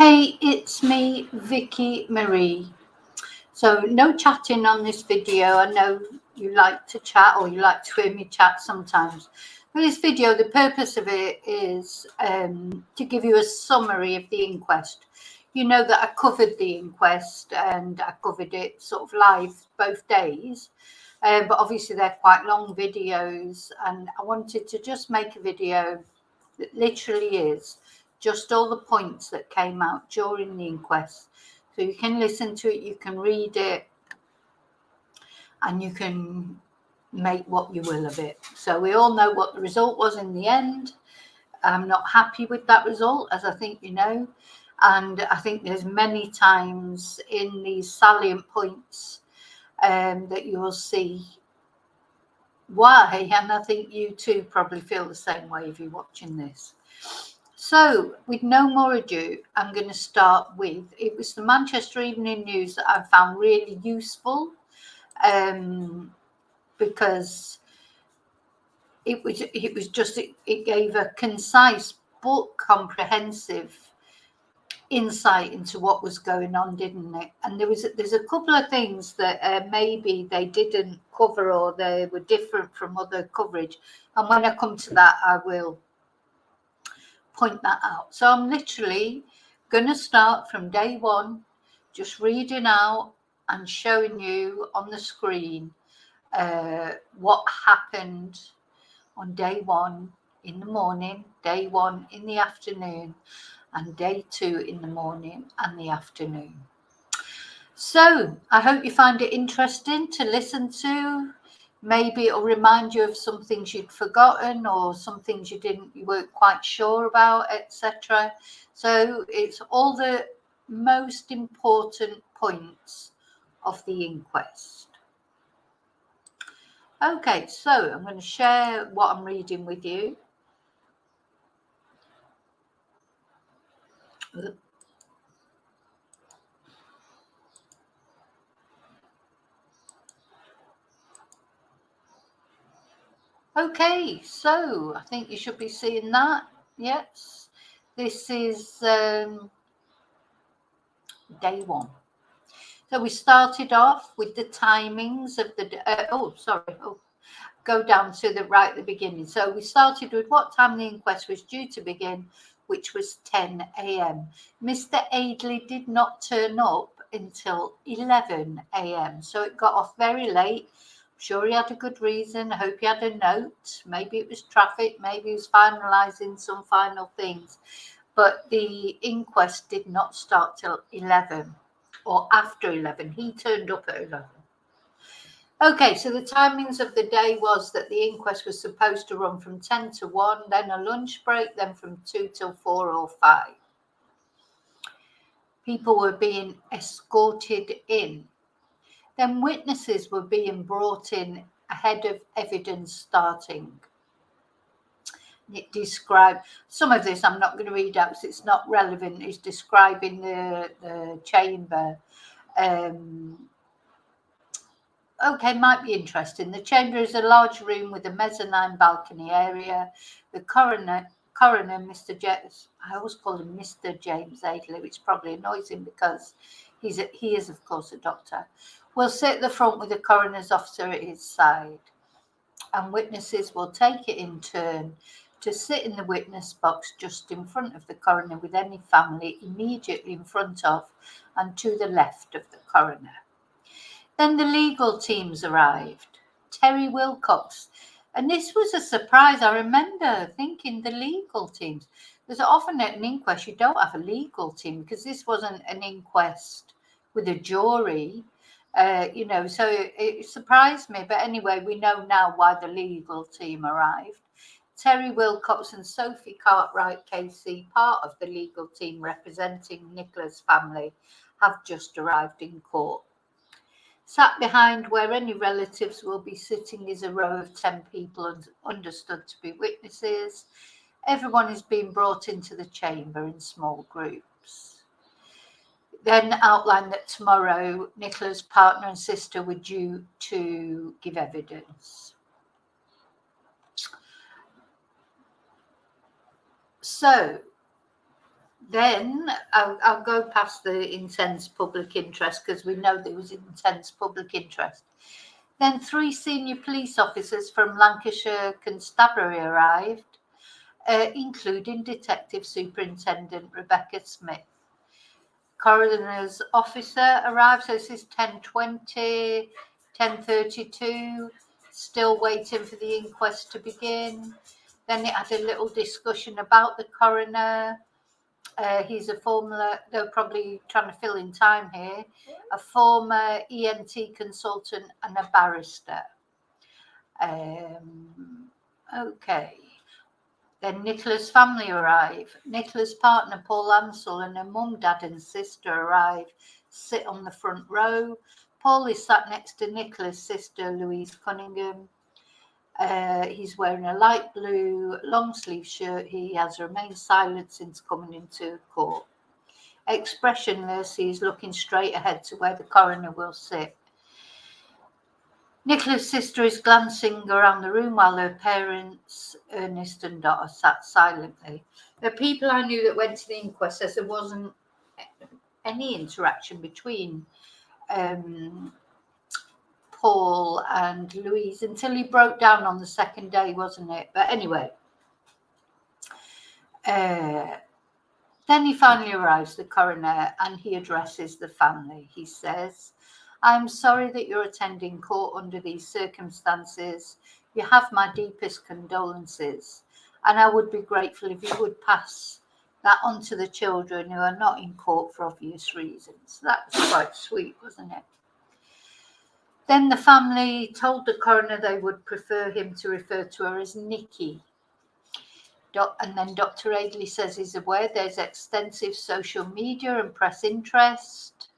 Hey, it's me, Vicky Marie. So no chatting on this video. I know you like to chat or you like to hear me chat sometimes. For this video, the purpose of it is to give you a summary of the inquest. You know that I covered the inquest and I covered it sort of live both days. But obviously they're quite long videos, and I wanted to just make a video that literally is just all the points that came out during the inquest. So you can listen to it, you can read it, and you can make what you will of it. So we all know what the result was in the end. I'm not happy with that result, as I think you know. And I think there's many times in these salient points that you will see why. And I think you too probably feel the same way if you're watching this. So, with no more ado, I'm going to start with, it was the Manchester Evening News that I found really useful because it gave a concise but comprehensive insight into what was going on, didn't it? And there's a couple of things that maybe they didn't cover or they were different from other coverage. And when I come to that, I will point that out. So I'm literally going to start from day one, just reading out and showing you on the screen what happened on day one in the morning, day one in the afternoon, and day two in the morning and the afternoon. So I hope you find it interesting to listen to. Maybe it'll remind you of some things you'd forgotten or some things you weren't quite sure about, etc. So it's all the most important points of the inquest. Okay, so I'm going to share what I'm reading with you. Okay, so I think you should be seeing that. Yes, this is day one. So we started off with the timings of the go down to the right at the beginning. So we started with what time the inquest was due to begin, which was 10 a.m. Mr. Aidley did not turn up until 11 a.m. So it got off very late. Sure, he had a good reason. I hope he had a note. Maybe it was traffic. Maybe he was finalising some final things. But the inquest did not start till 11 or after 11. He turned up at 11. Okay, so the timings of the day was that the inquest was supposed to run from 10 to 1, then a lunch break, then from 2 till 4 or 5. People were being escorted in. Then witnesses were being brought in ahead of evidence starting. It described, some of this I'm not going to read out because it's not relevant. It's describing the chamber. Okay, might be interesting. The chamber is a large room with a mezzanine balcony area. The coroner, Mr. James, I always call him Mr. James Aidley, which probably annoys him because he is, of course, a doctor, will sit at the front with the coroner's officer at his side. And witnesses will take it in turn to sit in the witness box just in front of the coroner with any family immediately in front of and to the left of the coroner. Then the legal teams arrived. Terry Wilcox. And this was a surprise. I remember thinking the legal teams. Because often at an inquest, you don't have a legal team because this wasn't an inquest with a jury. So it surprised me. But anyway, we know now why the legal team arrived. Terry Wilcox and Sophie Cartwright Casey, part of the legal team representing Nicola's family, have just arrived in court. Sat behind where any relatives will be sitting is a row of 10 people understood to be witnesses. Everyone is being brought into the chamber in small groups. Then outlined that tomorrow Nicola's partner and sister were due to give evidence. So Then I'll go past the intense public interest because we know there was intense public interest. Then 3 senior police officers from Lancashire Constabulary arrived, including Detective Superintendent Rebecca Smith. Coroner's officer arrived, so this is 10:20, 10:32, still waiting for the inquest to begin. Then it had a little discussion about the coroner. He's a former, they're probably trying to fill in time here, a former ENT consultant and a barrister. Okay. Then Nicola's family arrive. Nicola's partner, Paul Ansell, and her mum, dad and sister arrive, sit on the front row. Paul is sat next to Nicola's sister, Louise Cunningham. He's wearing a light blue long sleeve shirt. He has remained silent since coming into court. Expressionless, he's looking straight ahead to where the coroner will sit. Nicola's sister is glancing around the room while her parents, Ernest and Dot, sat silently. The people I knew that went to the inquest says there wasn't any interaction between Paul and Louise until he broke down on the second day, wasn't it? But anyway, then he finally arrives, the coroner, and he addresses the family. He says, "I'm sorry that you're attending court under these circumstances. You have my deepest condolences, and I would be grateful if you would pass that on to the children who are not in court for obvious reasons." That was quite sweet, wasn't it? Then the family told the coroner they would prefer him to refer to her as Nikki. And then Dr. Aidley says he's aware there's extensive social media and press interest.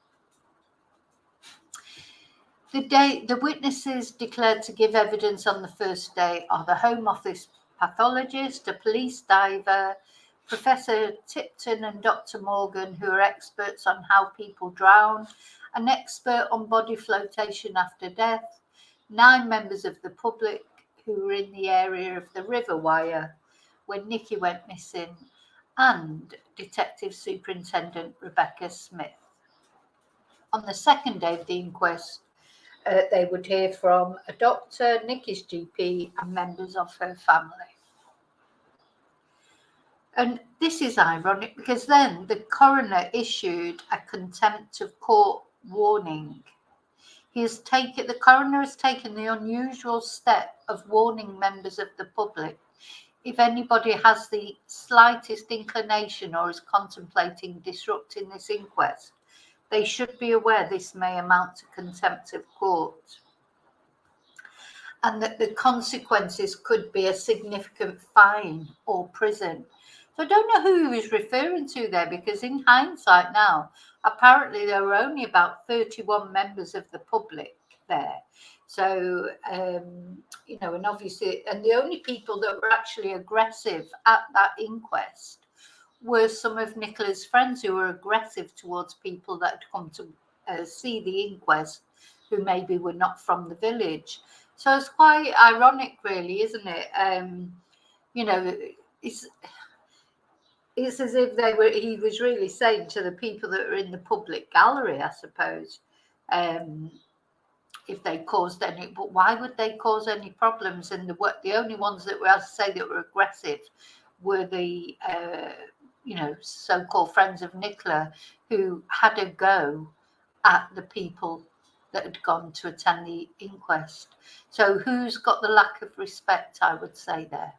The witnesses declared to give evidence on the first day are the Home Office pathologist, a police diver, Professor Tipton and Dr. Morgan, who are experts on how people drown, an expert on body flotation after death, 9 members of the public who were in the area of the River Wire when Nikki went missing, and Detective Superintendent Rebecca Smith. On the second day of the inquest, they would hear from a doctor, Nikki's GP, and members of her family. And this is ironic because then the coroner issued a contempt of court warning. The coroner has taken the unusual step of warning members of the public if anybody has the slightest inclination or is contemplating disrupting this inquest, they should be aware this may amount to contempt of court, and that the consequences could be a significant fine or prison. So I don't know who he was referring to there, because in hindsight now, apparently there were only about 31 members of the public there. So, and obviously, and the only people that were actually aggressive at that inquest were some of Nicola's friends who were aggressive towards people that had come to see the inquest, who maybe were not from the village. So it's quite ironic, really, isn't it? It's as if he was really saying to the people that were in the public gallery, I suppose, if they caused any, but why would they cause any problems? And the only ones that were, as I say, that were aggressive were the so-called friends of Nicola, who had a go at the people that had gone to attend the inquest. So who's got the lack of respect, I would say, there?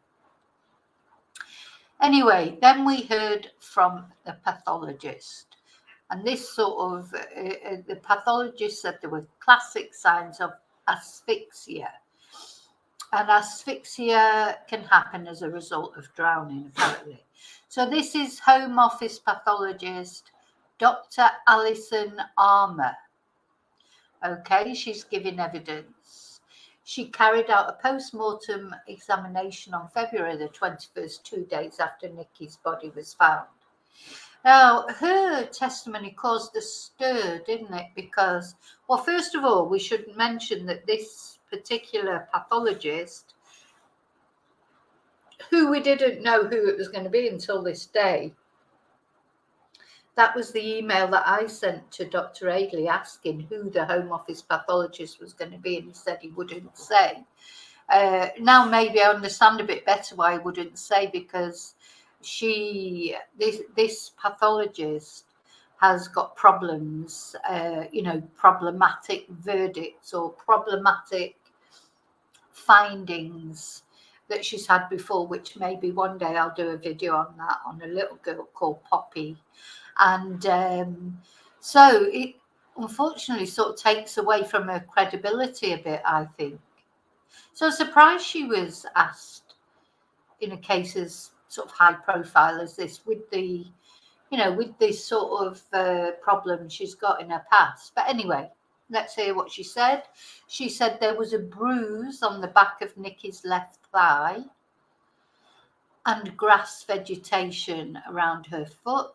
Anyway, then we heard from the pathologist. And this sort of, the pathologist said there were classic signs of asphyxia. And asphyxia can happen as a result of drowning, apparently. So this is Home Office pathologist Dr. Alison Armour. Okay, she's giving evidence. She carried out a post-mortem examination on February the 21st, 2 days after Nikki's body was found. Now, her testimony caused a stir, didn't it? Because, well, first of all, we should mention that this particular pathologist, who we didn't know who it was going to be until this day, that was the email that I sent to Dr. Aidley asking who the Home Office pathologist was going to be, and he said he wouldn't say. Now maybe I understand a bit better why he wouldn't say, because this pathologist has got problems, problematic verdicts or problematic findings that she's had before, which maybe one day I'll do a video on that, on a little girl called Poppy. And so it unfortunately sort of takes away from her credibility a bit, I think. So surprised she was asked in a case as sort of high profile as this, with the, with this sort of problem she's got in her past. But anyway, let's hear what she said. She said there was a bruise on the back of Nikki's left thigh and grass vegetation around her foot.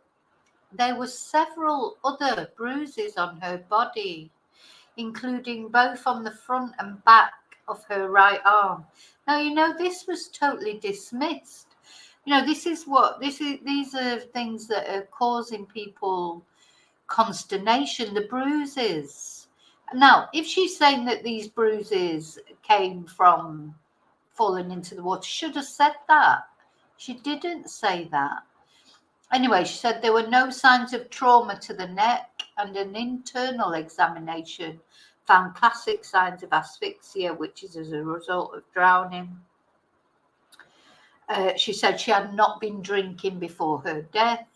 There were several other bruises on her body, including both on the front and back of her right arm. Now, this was totally dismissed. These are things that are causing people consternation, the bruises. Now, if she's saying that these bruises came from falling into the water, she should have said that. She didn't say that. Anyway, she said there were no signs of trauma to the neck, and an internal examination found classic signs of asphyxia, which is as a result of drowning. She said she had not been drinking before her death.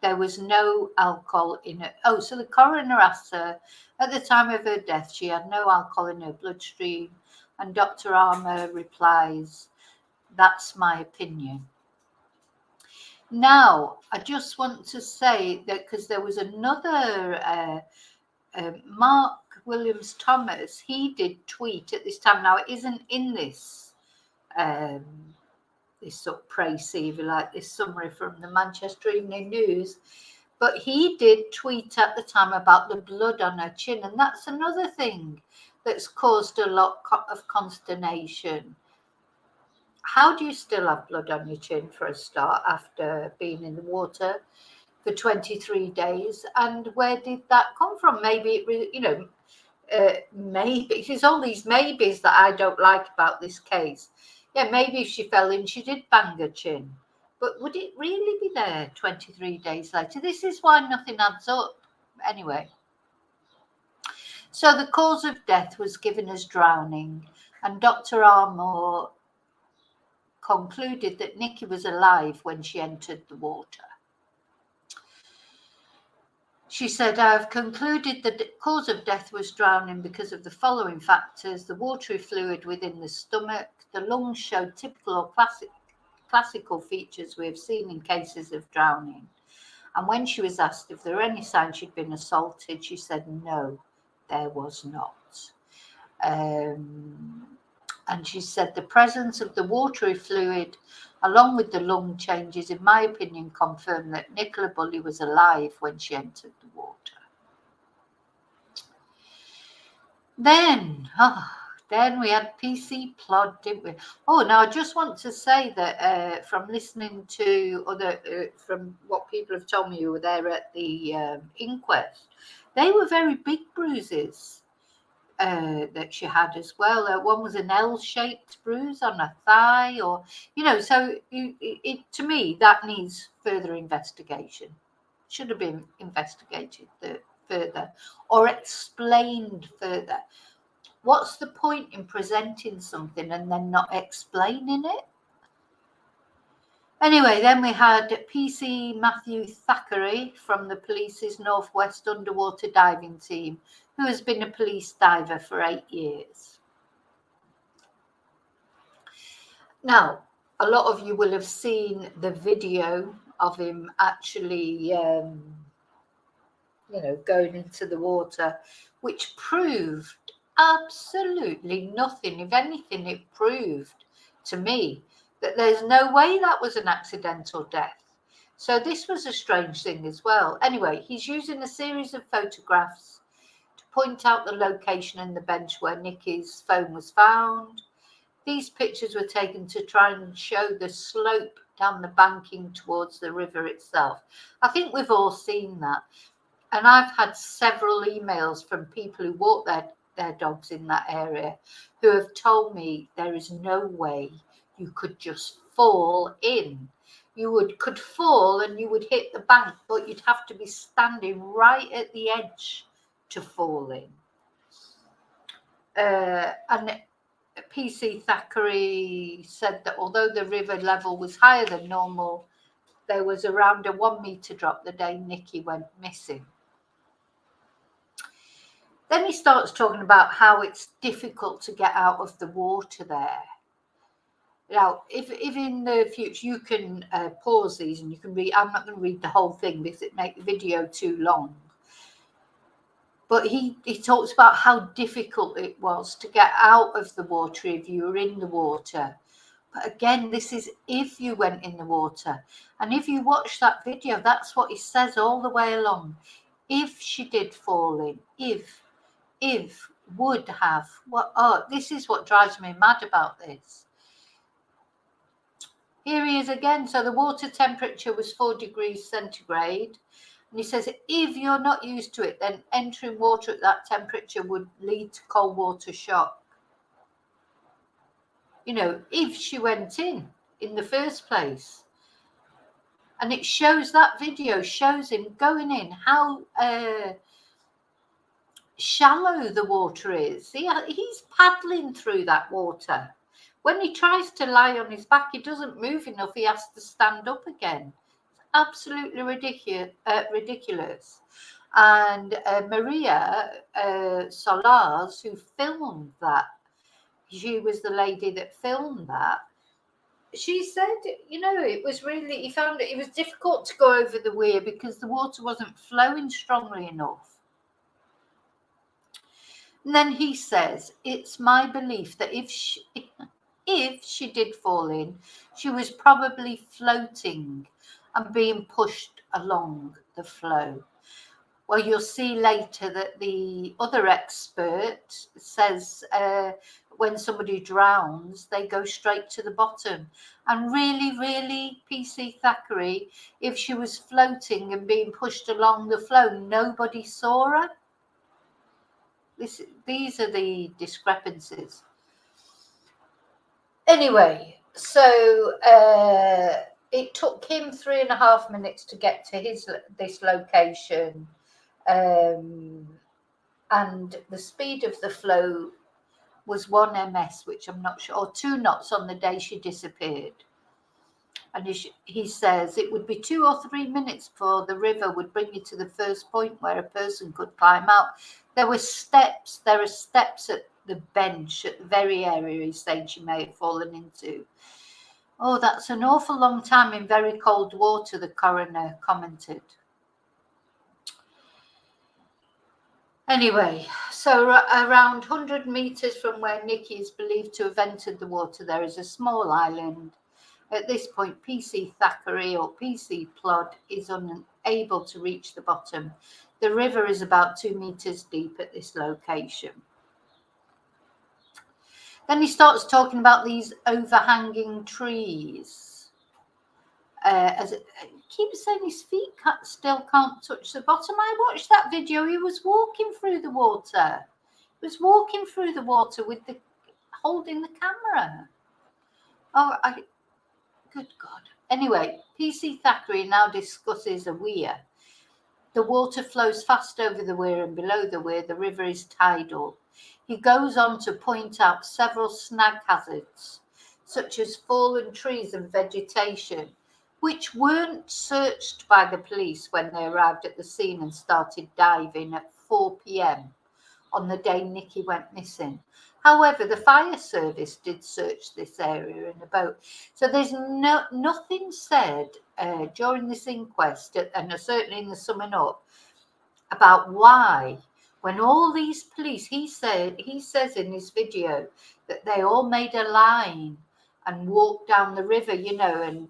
There was no alcohol in her. Oh, so the coroner asked her, at the time of her death, she had no alcohol in her bloodstream. And Dr. Armour replies, that's my opinion. Now, I just want to say that because there was another Mark Williams Thomas, he did tweet at this time. Now, it isn't in this this sort of précis, like this summary from the Manchester Evening News, but he did tweet at the time about the blood on her chin, and that's another thing that's caused a lot of consternation. How do you still have blood on your chin for a start after being in the water for 23 days? And where did that come from? Maybe it maybe it's all these maybes that I don't like about this case. Yeah, maybe if she fell in, she did bang her chin. But would it really be there 23 days later? This is why nothing adds up. Anyway, so the cause of death was given as drowning, and Dr. Armour concluded that Nikki was alive when she entered the water. She said, I have concluded that the cause of death was drowning because of the following factors: the watery fluid within the stomach, the lungs showed typical or classical features we have seen in cases of drowning. And when she was asked if there were any signs she'd been assaulted, she said, no, there was not. And she said the presence of the watery fluid along with the lung changes, in my opinion, confirm that Nicola Bulley was alive when she entered the water. Then we had PC Plod, didn't we? Oh, now I just want to say that from listening to from what people have told me who were there at the inquest, they were very big bruises that she had as well. One was an L-shaped bruise on her thigh, or so to me that needs further investigation. Should have been investigated further or explained further. What's the point in presenting something and then not explaining it? Anyway, then we had PC Matthew Thackeray from the police's Northwest Underwater Diving Team, who has been a police diver for 8 years. Now, a lot of you will have seen the video of him actually, going into the water, which proved absolutely nothing. If anything, it proved to me that there's no way that was an accidental death. So this was a strange thing as well. Anyway, he's using a series of photographs to point out the location and the bench where Nikki's phone was found. These pictures were taken to try and show the slope down the banking towards the river itself. I think we've all seen that. And I've had several emails from people who walk their dogs in that area who have told me there is no way you could just fall in. You could fall and you would hit the bank, but you'd have to be standing right at the edge to fall in. And PC Thackeray said that although the river level was higher than normal, there was around a 1 metre drop the day Nikki went missing. Then he starts talking about how it's difficult to get out of the water there. Now, if in the future you can pause these and you can read, I'm not going to read the whole thing because it makes the video too long. But he talks about how difficult it was to get out of the water if you were in the water. But again, this is if you went in the water. And if you watch that video, that's what he says all the way along. If she did fall in, if would have, this is what drives me mad about this. Here he is again. So the water temperature was 4 degrees centigrade. And he says, if you're not used to it, then entering water at that temperature would lead to cold water shock. You know, if she went in the first place. And it shows, that video shows him going in, how shallow the water is. He's paddling through that water. When he tries to lie on his back, he doesn't move enough. He has to stand up again. Absolutely ridiculous. And Maria Solars, who filmed that, she was the lady that filmed that. She said, you know, it was really, he found it was difficult to go over the weir because the water wasn't flowing strongly enough. And then he says, it's my belief that if she did fall in, she was probably floating and being pushed along the flow. Well, you'll see later that the other expert says when somebody drowns, they go straight to the bottom. And really, PC Thackeray, if she was floating and being pushed along the flow, nobody saw her. These are the discrepancies. Anyway, so it took him 3.5 minutes to get to this location, and the speed of the flow was 1 ms, which I'm not sure, or 2 knots on the day she disappeared. And he says it would be 2 or 3 minutes before the river would bring you to the first point where a person could climb out. There are steps at the bench at the very area he's saying she may have fallen into. Oh, that's an awful long time in very cold water, the coroner commented. Anyway, so around 100 meters from where Nikki is believed to have entered the water, there is a small island. At this point, PC Thackeray or PC Plod is unable to reach the bottom. The river is about 2 meters deep at this location. Then he starts talking about these overhanging trees. As it keeps saying his feet still can't touch the bottom. I watched that video. He was walking through the water. He was walking through the water with holding the camera. Oh, good God. Anyway, PC Thackeray now discusses a weir. The water flows fast over the weir, and below the weir, the river is tidal. He goes on to point out several snag hazards, such as fallen trees and vegetation, which weren't searched by the police when they arrived at the scene and started diving at 4 p.m. on the day Nikki went missing. However, the fire service did search this area in a boat. So there's nothing said during this inquest, and certainly in the summing up, about why, when all these police, he says in his video that they all made a line and walked down the river, you know, and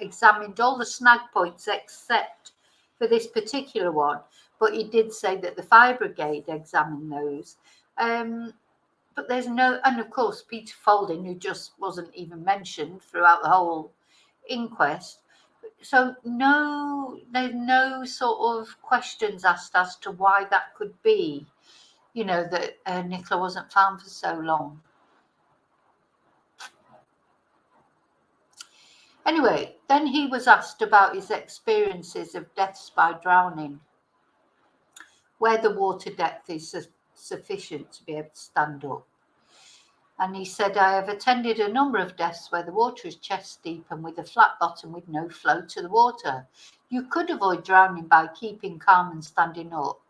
examined all the snag points except for this particular one. But he did say that the fire brigade examined those. But there's no, and of course, Peter Falding, who just wasn't even mentioned throughout the whole inquest. So there's no sort of questions asked as to why that could be, that Nicola wasn't found for so long. Anyway, then he was asked about his experiences of deaths by drowning, where the water depth is sufficient to be able to stand up. And he said, I have attended a number of deaths where the water is chest deep and with a flat bottom with no flow to the water. You could avoid drowning by keeping calm and standing up,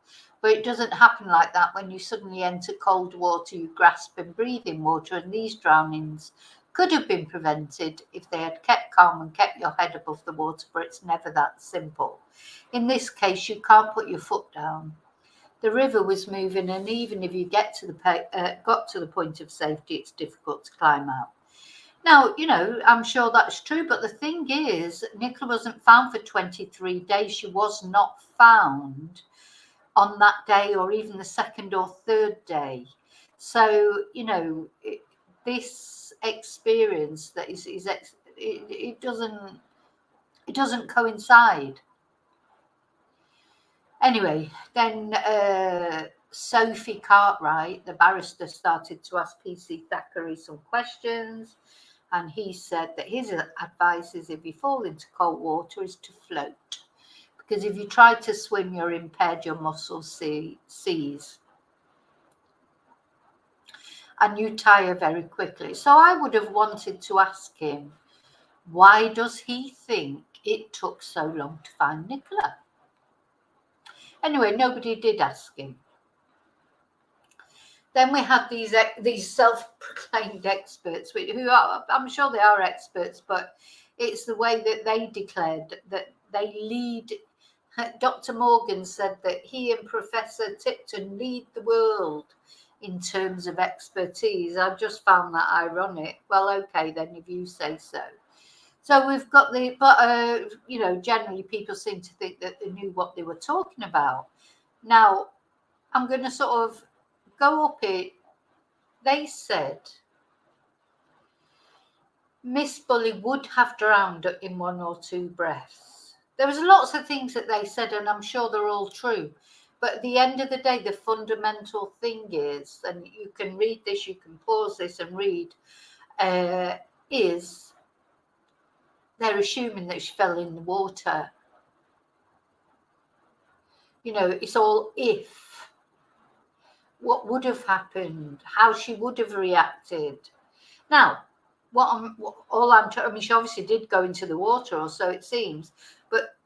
but it doesn't happen like that when you suddenly enter cold water, you grasp and breathe in water, and these drownings could have been prevented if they had kept calm and kept your head above the water, but it's never that simple. In this case, you can't put your foot down. The river was moving, and even if you got to the point of safety, it's difficult to climb out. Now, I'm sure that's true, but the thing is, Nicola wasn't found for 23 days. She was not found on that day or even the second or third day. So, this experience that it doesn't coincide. Anyway, then Sophie Cartwright, the barrister, started to ask PC Thackeray some questions, and he said that his advice is if you fall into cold water is to float, because if you try to swim, you're impaired, your muscles seize, and you tire very quickly. So I would have wanted to ask him, why does he think it took so long to find Nicola? Anyway, nobody did ask him. Then we had these self-proclaimed experts, who are, I'm sure they are experts, but it's the way that they declared that they lead. Dr. Morgan said that he and Professor Tipton lead the world in terms of expertise. I just found that ironic. Well, okay, then, if you say so. So we've got generally people seem to think that they knew what they were talking about. Now, I'm going to sort of go up it. They said Miss Bulley would have drowned in 1 or 2 breaths. There was lots of things that they said, and I'm sure they're all true. But at the end of the day, the fundamental thing is, and you can read this, you can pause this and read, is they're assuming that she fell in the water. It's all if. What would have happened? How she would have reacted. Now, she obviously did go into the water, or so it seems, but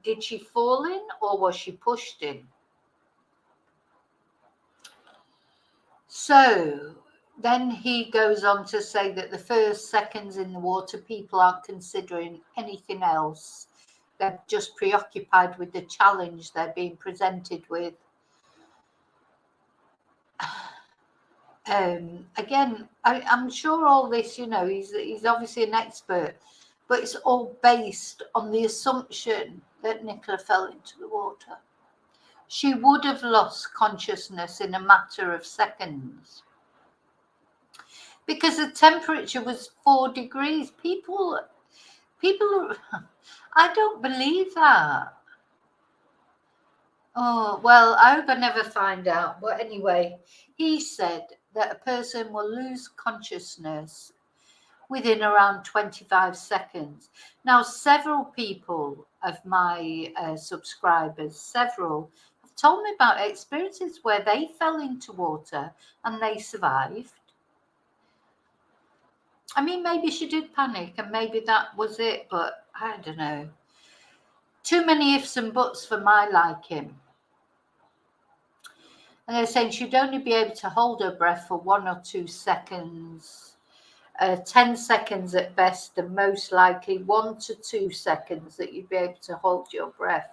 did she fall in or was she pushed in? So then he goes on to say that the first seconds in the water, people aren't considering anything else. They're just preoccupied with the challenge they're being presented with. Again, I'm sure all this, he's obviously an expert, but it's all based on the assumption that Nicola fell into the water. She would have lost consciousness in a matter of seconds because the temperature was 4 degrees. People, I don't believe that. Oh, well, I hope I never find out. But anyway, he said that a person will lose consciousness within around 25 seconds. Now, several people of my subscribers, have told me about experiences where they fell into water and they survived. I mean, maybe she did panic and maybe that was it, but I don't know. Too many ifs and buts for my liking. And they're saying she'd only be able to hold her breath for 1 or 2 seconds, 10 seconds at best, and most likely 1 to 2 seconds that you'd be able to hold your breath.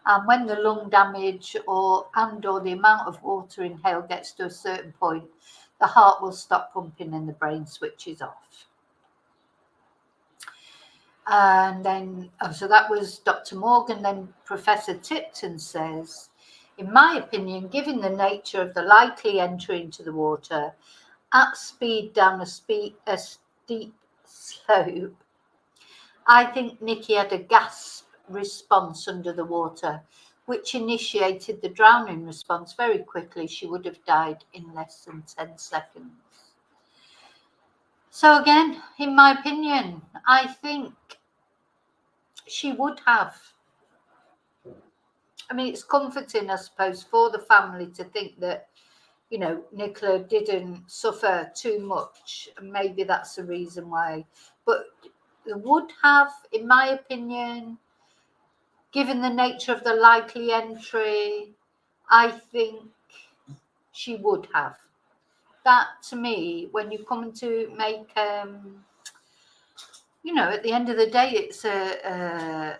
And when the lung damage or the amount of water inhaled gets to a certain point, the heart will stop pumping and the brain switches off. And then, so that was Dr. Morgan. Then Professor Tipton says, in my opinion, given the nature of the likely entry into the water at speed down a steep slope, I think Nicky had a gasp response under the water, which initiated the drowning response very quickly. She would have died in less than 10 seconds. So again, in my opinion, I think she would have. I mean, it's comforting, I suppose, for the family to think that, you know, Nicola didn't suffer too much. Maybe that's the reason why. But would have, in my opinion, given the nature of the likely entry, I think she would have. That, to me, when you come to make, you know, at the end of the day, it's a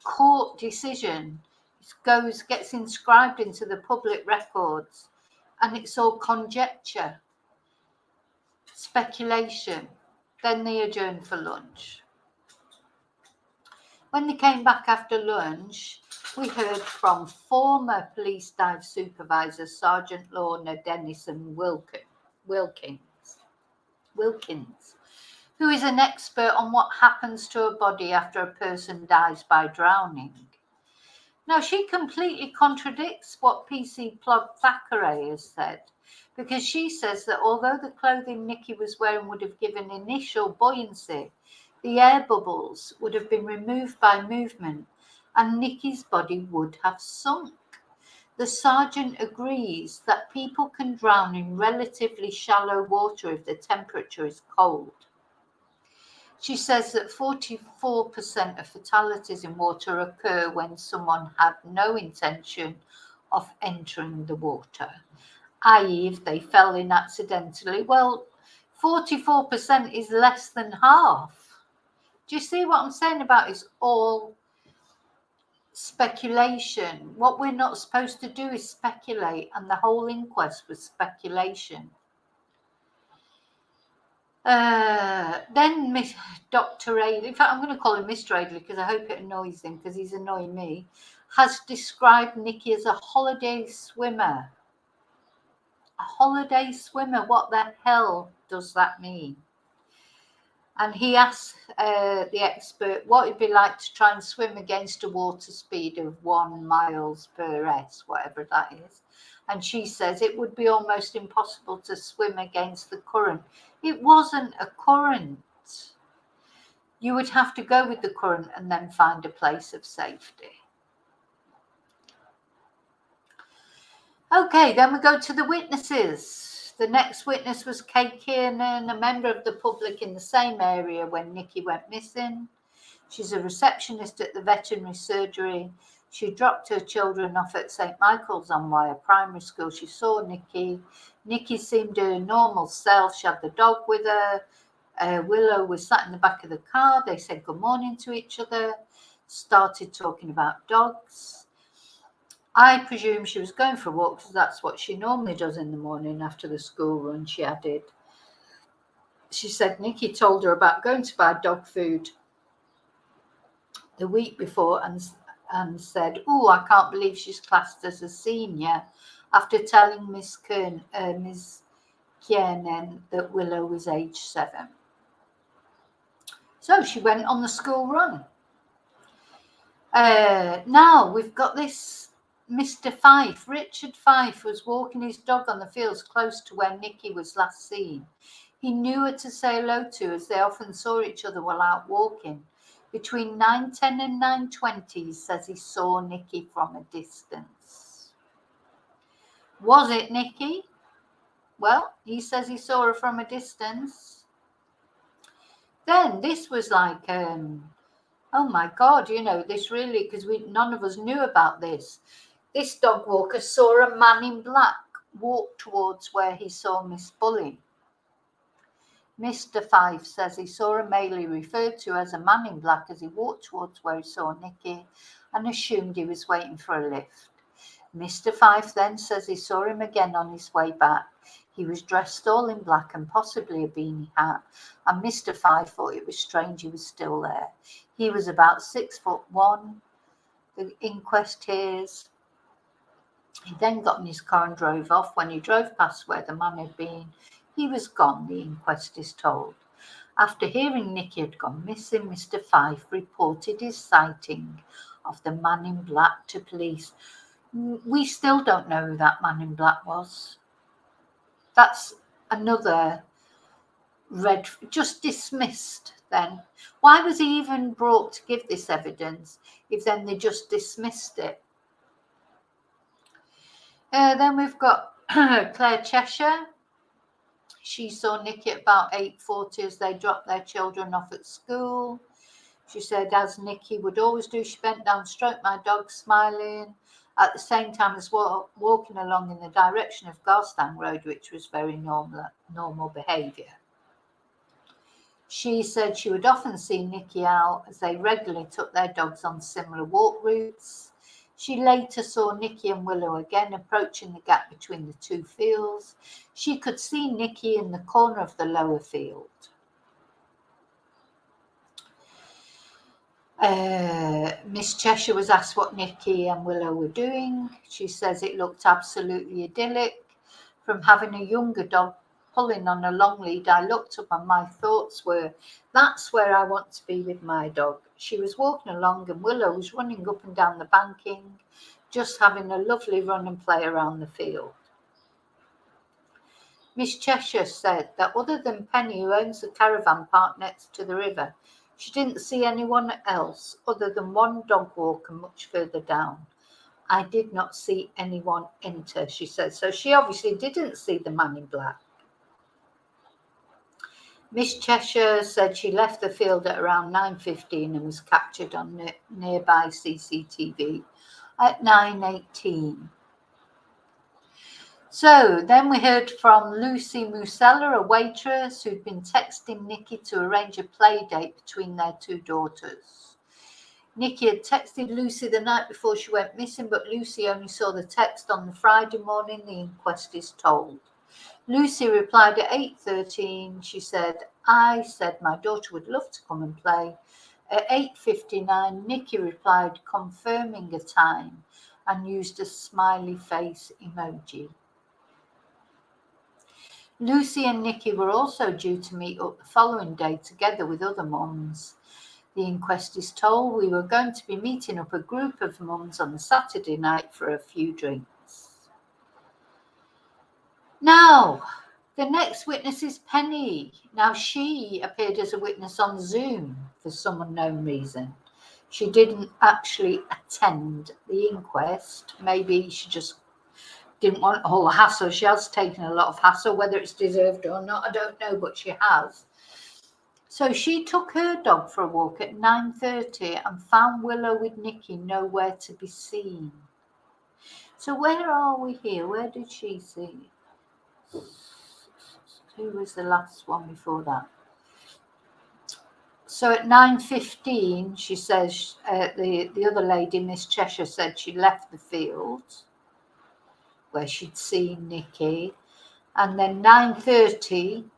court decision. It gets inscribed into the public records, and it's all conjecture, speculation. Then they adjourned for lunch. When they came back after lunch, we heard from former police dive supervisor Sergeant Lorna Dennison Wilkins, who is an expert on what happens to a body after a person dies by drowning. Now, she completely contradicts what PC Plod Thackeray has said, because she says that although the clothing Nicky was wearing would have given initial buoyancy, the air bubbles would have been removed by movement and Nicky's body would have sunk. The sergeant agrees that people can drown in relatively shallow water if the temperature is cold. She says that 44% of fatalities in water occur when someone had no intention of entering the water, i.e. if they fell in accidentally. Well, 44% is less than half. Do you see what I'm saying about it's all speculation? What we're not supposed to do is speculate, and the whole inquest was speculation. Then Dr. Aidley, in fact, I'm going to call him Mr. Aidley because I hope it annoys him because he's annoying me, has described Nicky as a holiday swimmer. A holiday swimmer, what the hell does that mean? And he asked the expert what it'd be like to try and swim against a water speed of 1 miles per s, whatever that is. And she says it would be almost impossible to swim against the current. It wasn't a current. You would have to go with the current and then find a place of safety. Okay, then we go to the witnesses. The next witness was Kate Kiernan, a member of the public in the same area when Nicky went missing. She's a receptionist at the veterinary surgery. She dropped her children off at St. Michael's on Wyre Primary School. She saw Nicky. Nicky seemed her normal self. She had the dog with her. Willow was sat in the back of the car. They said good morning to each other, started talking about dogs. I presume she was going for a walk because that's what she normally does in the morning after the school run, she added. She said Nicky told her about going to buy dog food the week before and said, "Oh, I can't believe she's classed as a senior," after telling Miss Kiernan that Willow was age 7. So she went on the school run. Now we've got this Mr. Fife. Richard Fife was walking his dog on the fields close to where Nicky was last seen. He knew her to say hello to, as they often saw each other while out walking. Between 9:10 and 9:20, he says he saw Nicky from a distance. Was it Nicky? Well, he says he saw her from a distance. Then this was like, oh my God, you know, this really, because none of us knew about this. This dog walker saw a man in black walk towards where he saw Miss Bulley. Mr. Fife says he saw a male he referred to as a man in black as he walked towards where he saw Nicky and assumed he was waiting for a lift. Mr. Fife then says he saw him again on his way back. He was dressed all in black and possibly a beanie hat, and Mr. Fife thought it was strange he was still there. He was about 6'1", the inquest hears. He then got in his car and drove off. When he drove past where the man had been, he was gone, the inquest is told. After hearing Nicky had gone missing, Mr. Fife reported his sighting of the man in black to police. We still don't know who that man in black was. That's another just dismissed then. Why was he even brought to give this evidence if then they just dismissed it? Then we've got Claire Cheshire. She saw Nicky at about 8:40 as they dropped their children off at school. She said, as Nicky would always do, she bent down, stroked my dog, smiling, at the same time as walking along in the direction of Garstang Road, which was very normal behaviour. She said she would often see Nicky out as they regularly took their dogs on similar walk routes. She later saw Nicky and Willow again approaching the gap between the two fields. She could see Nicky in the corner of the lower field. Miss Cheshire was asked what Nicky and Willow were doing. She says it looked absolutely idyllic. From having a younger dog pulling on a long lead, I looked up and my thoughts were, that's where I want to be with my dog. She was walking along and Willow was running up and down the banking, just having a lovely run and play around the field. Miss Cheshire said that other than Penny, who owns the caravan park next to the river, she didn't see anyone else other than one dog walker much further down. I did not see anyone enter, she said. So she obviously didn't see the man in black. Miss Cheshire said she left the field at around 9:15 and was captured on nearby CCTV at 9:18. So then we heard from Lucy Musella, a waitress who'd been texting Nicky to arrange a play date between their two daughters. Nicky had texted Lucy the night before she went missing, but Lucy only saw the text on the Friday morning, the inquest is told. Lucy replied at 8:13. She said, I said my daughter would love to come and play. At 8:59, Nicky replied, confirming a time, and used a smiley face emoji. Lucy and Nicky were also due to meet up the following day together with other mums. The inquest is told we were going to be meeting up a group of mums on a Saturday night for a few drinks. Now, the next witness is Penny. Now, she appeared as a witness on Zoom for some unknown reason. She didn't actually attend the inquest. Maybe she just didn't want all the hassle. She has taken a lot of hassle, whether it's deserved or not, I don't know, but she has. So she took her dog for a walk at 9:30 and found Willow with Nicky nowhere to be seen. So where are we here? Where did she see? Who was the last one before that? So at 9:15, she says, the other lady, Miss Cheshire, said she left the field where she'd seen Nicky. And then 9:30,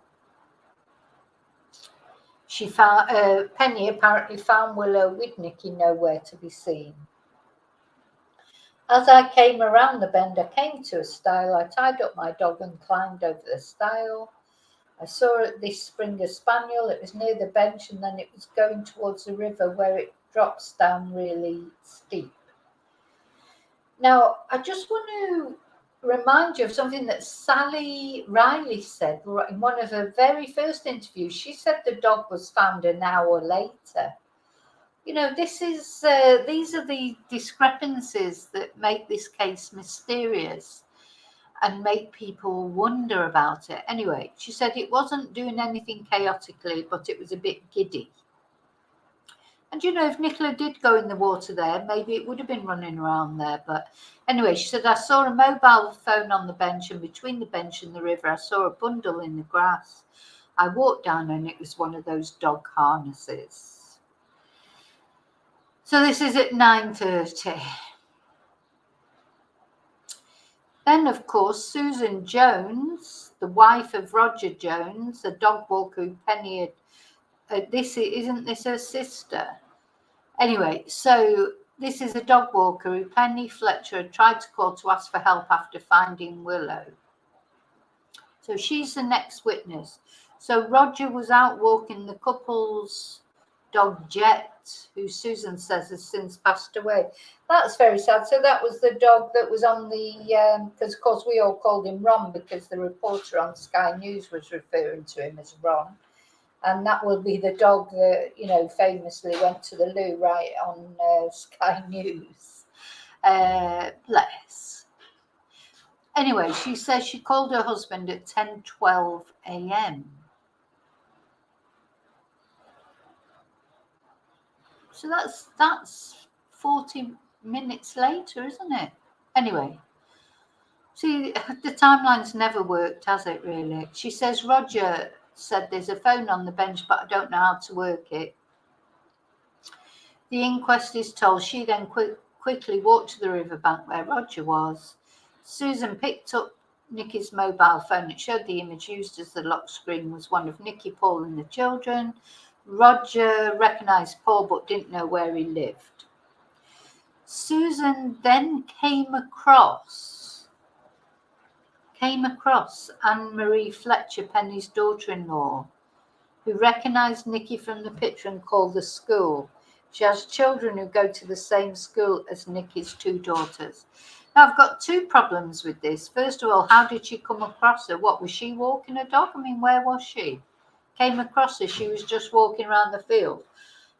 she found Penny apparently found Willow with Nicky nowhere to be seen. As I came around the bend, I came to a stile. I tied up my dog and climbed over the stile. I saw this Springer Spaniel. It was near the bench, and then it was going towards the river where it drops down really steep. Now, I just want to remind you of something that Sally Riley said in one of her very first interviews. She said the dog was found an hour later. You know, these are the discrepancies that make this case mysterious and make people wonder about it. Anyway, she said it wasn't doing anything chaotically, but it was a bit giddy. And, you know, if Nicola did go in the water there, maybe it would have been running around there. But anyway, she said, I saw a mobile phone on the bench, and between the bench and the river, I saw a bundle in the grass. I walked down and it was one of those dog harnesses. So this is at 9:30. Then, of course, Susan Jones, the wife of Roger Jones, a dog walker who Penny had, isn't this her sister? Anyway, so this is a dog walker who Penny Fletcher had tried to call to ask for help after finding Willow. So she's the next witness. So Roger was out walking the couple's dog Jet, who Susan says has since passed away. That's very sad. So that was the dog that was on the, because of course we all called him Ron because the reporter on Sky News was referring to him as Ron. And that will be the dog that, you know, famously went to the loo right on Sky News. Bless. Anyway, she says she called her husband at 10:12 a.m. So that's 40 minutes later, isn't it? Anyway, see, the timeline's never worked, has it really? She says Roger said there's a phone on the bench, but I don't know how to work it. The inquest is told she then quickly walked to the riverbank where Roger was. Susan picked up Nicky's mobile phone. It showed the image used as the lock screen was one of Nicky, Paul and the children. Roger recognised Paul but didn't know where he lived. Susan then came across Anne-Marie Fletcher, Penny's daughter-in-law, who recognised Nicky from the picture and called the school. She has children who go to the same school as Nicky's two daughters. Now, I've got two problems with this. First of all, how did she come across her? What, was she walking a dog? I mean, where was she? Came across her, she was just walking around the field.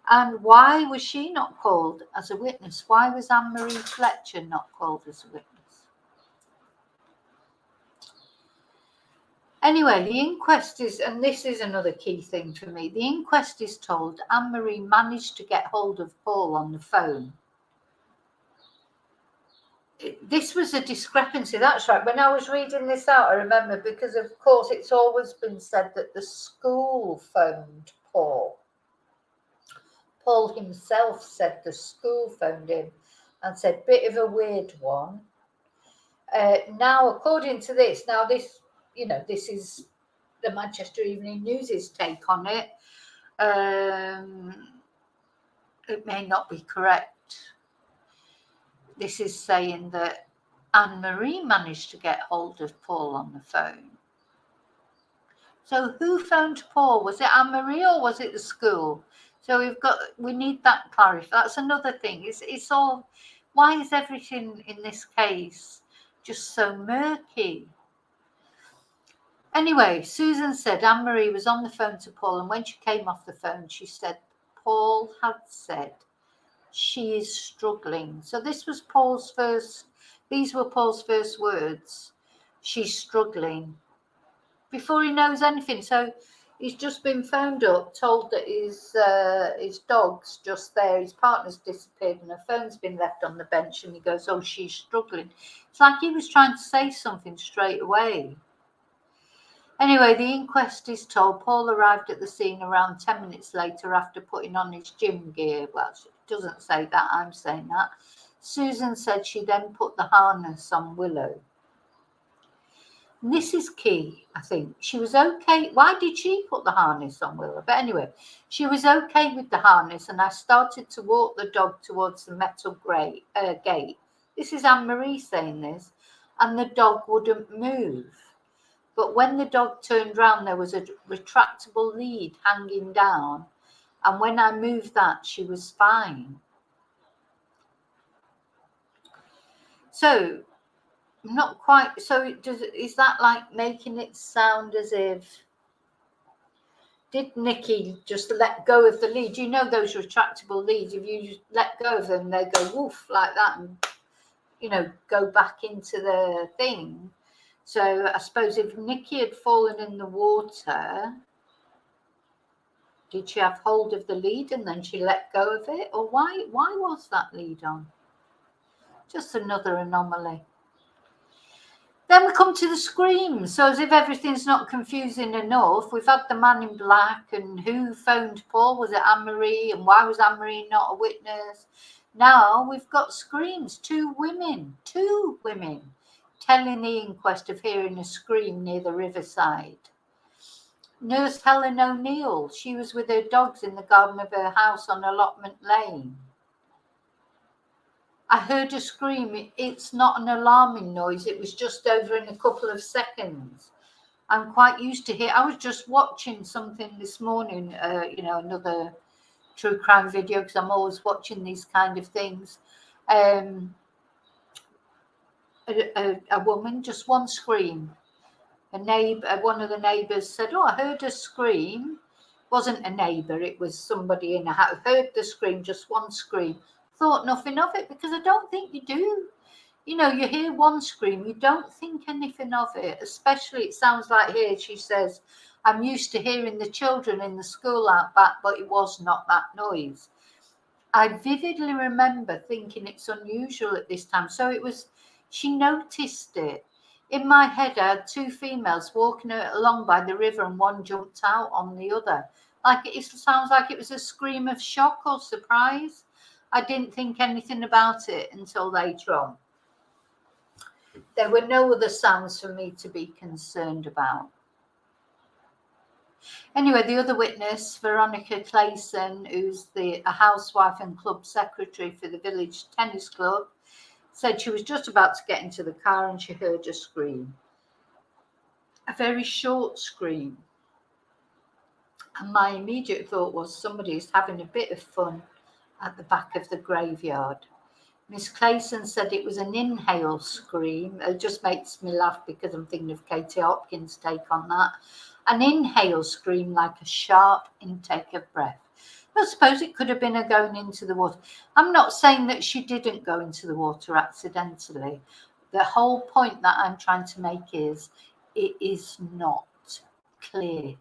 And why was she not called as a witness? Why was Anne-Marie Fletcher not called as a witness? Anyway, the inquest is, and this is another key thing for me, the inquest is told Anne-Marie managed to get hold of Paul on the phone. This was a discrepancy, that's right. When I was reading this out, I remember, because of course it's always been said that the school phoned Paul. Paul himself said the school phoned him and said, bit of a weird one. Now, according to this, you know, this is the Manchester Evening News's take on it. It may not be correct. This is saying that Anne-Marie managed to get hold of Paul on the phone. So who phoned Paul? Was it Anne-Marie or was it the school? So we need that clarified. That's another thing. It's all, why is everything in this case just so murky? Anyway, Susan said Anne-Marie was on the phone to Paul, and when she came off the phone, she said Paul had said she is struggling. So these were Paul's first words. She's struggling. Before he knows anything. So he's just been phoned up, told that his dog's just there, his partner's disappeared, and her phone's been left on the bench, and he goes, oh, she's struggling. It's like he was trying to say something straight away. Anyway, the inquest is told Paul arrived at the scene around 10 minutes later after putting on his gym gear. Well, it doesn't say that, I'm saying that. Susan said she then put the harness on Willow. And this is key, I think. She was okay. Why did she put the harness on Willow? But anyway, she was okay with the harness, and I started to walk the dog towards the metal gate. This is Anne-Marie saying this, and the dog wouldn't move. But when the dog turned round, there was a retractable lead hanging down, and when I moved that, she was fine. So, not quite. So, is that like making it sound as if, did Nicky just let go of the lead? You know those retractable leads, if you just let go of them, they go woof like that and, you know, go back into the thing. So I suppose if Nicky had fallen in the water, did she have hold of the lead and then she let go of it? Or why was that lead on? Just another anomaly. Then we come to the screams. So as if everything's not confusing enough, we've had the man in black, and who phoned Paul? Was it Anne-Marie? And why was Anne-Marie not a witness? Now we've got screams. Two women telling the inquest of hearing a scream near the riverside. Nurse Helen O'Neill, she was with her dogs in the garden of her house on Allotment Lane. I heard a scream. It's not an alarming noise. It was just over in a couple of seconds. I'm quite used to hear. I was just watching something this morning, another true crime video, because I'm always watching these kind of things. A woman, just one scream. One of the neighbours said, "Oh, I heard a scream." Wasn't a neighbour, it was somebody in a house. Heard the scream, just one scream. Thought nothing of it, because I don't think you do. You hear one scream, you don't think anything of it. Especially, it sounds like here she says, "I'm used to hearing the children in the school out back, but it was not that noise." I vividly remember thinking it's unusual at this time. So she noticed it. In my head, I had two females walking along by the river, and one jumped out on the other. It sounds like it was a scream of shock or surprise. I didn't think anything about it until later on. There were no other sounds for me to be concerned about. Anyway, the other witness, Veronica Clayson, who's a housewife and club secretary for the village tennis club, said she was just about to get into the car and she heard a scream. A very short scream. And my immediate thought was somebody's having a bit of fun at the back of the graveyard. Miss Clayson said it was an inhale scream. It just makes me laugh because I'm thinking of Katie Hopkins' take on that. An inhale scream, like a sharp intake of breath. I suppose it could have been her going into the water. I'm not saying that she didn't go into the water accidentally. The whole point that I'm trying to make is it is not clear.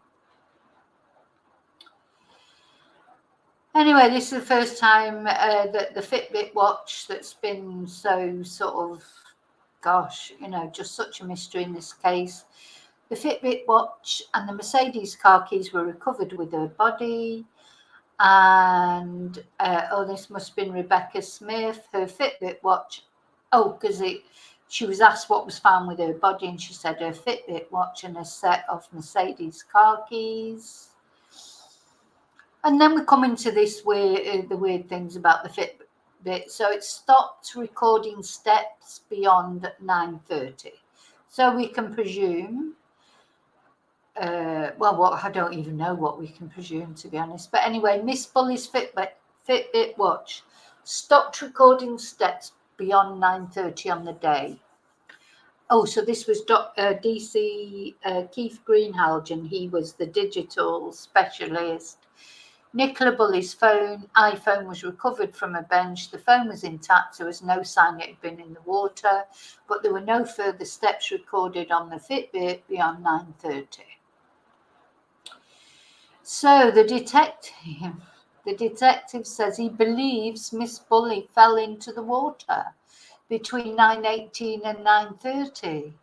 Anyway, this is the first time that the Fitbit watch that's been so sort of, just such a mystery in this case. The Fitbit watch and the Mercedes car keys were recovered with her body. And, this must have been Rebecca Smith, her Fitbit watch. Because she was asked what was found with her body, and she said her Fitbit watch and a set of Mercedes car keys. And then we come into the weird things about the Fitbit. So it stopped recording steps beyond 9:30. So we can presume, I don't even know what we can presume, to be honest. But anyway, Miss Bulley's Fitbit watch stopped recording steps beyond 9:30 on the day. Oh, so this was DC Keith Greenhalgh, he was the digital specialist. Nicola Bulley's iPhone was recovered from a bench. The phone was intact. There was no sign it had been in the water, but there were no further steps recorded on the Fitbit beyond 9:30. So the detective says he believes Miss Bulley fell into the water between 9:18 and 9:30.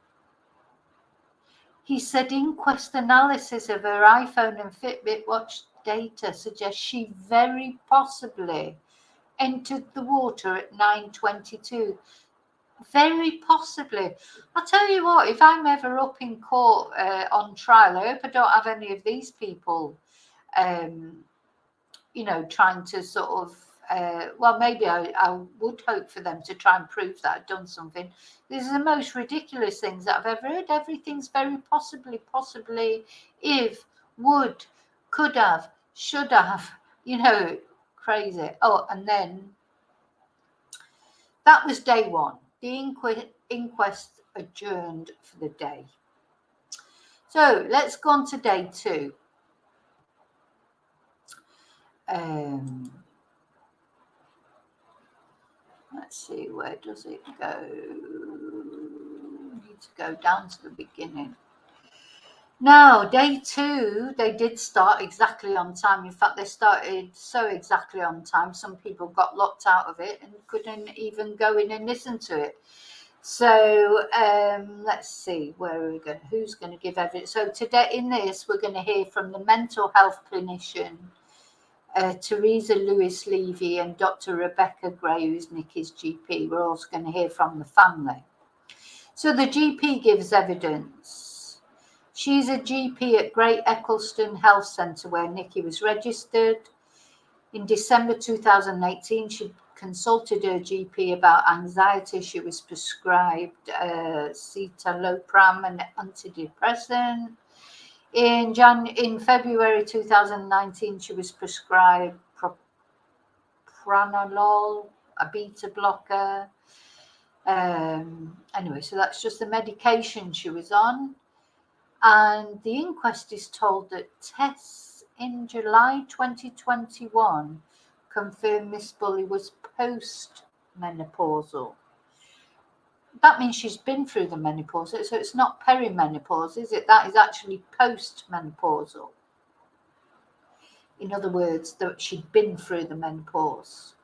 He said inquest analysis of her iPhone and Fitbit watch data suggests she very possibly entered the water at 9:22. Very possibly. I'll tell you what, if I'm ever up in court on trial, I hope I don't have any of these people, trying to sort of, maybe I would hope for them to try and prove that I've done something. These are the most ridiculous things that I've ever heard. Everything's very possibly, if, would, could have, should have, crazy. Oh, and then that was day one. The inquest adjourned for the day. So let's go on to day two. Let's see, where does it go? We need to go down to the beginning. Now, day two, they did start exactly on time. In fact, they started so exactly on time, some people got locked out of it and couldn't even go in and listen to it. So let's see, who's going to give evidence? So today in this, we're going to hear from the mental health clinician, Teresa Lewis-Levy, and Dr. Rebecca Gray, who's Nikki's GP. We're also going to hear from the family. So the GP gives evidence. She's a GP at Great Eccleston Health Centre, where Nikki was registered. In December 2018, she consulted her GP about anxiety. She was prescribed citalopram, an antidepressant. In February 2019, she was prescribed propranolol, a beta blocker. Anyway, so that's just the medication she was on. And the inquest is told that tests in July 2021 confirmed Miss Bulley was post-menopausal. That means she's been through the menopause, so it's not perimenopause, is it? That is actually post-menopausal. In other words, that she'd been through the menopause.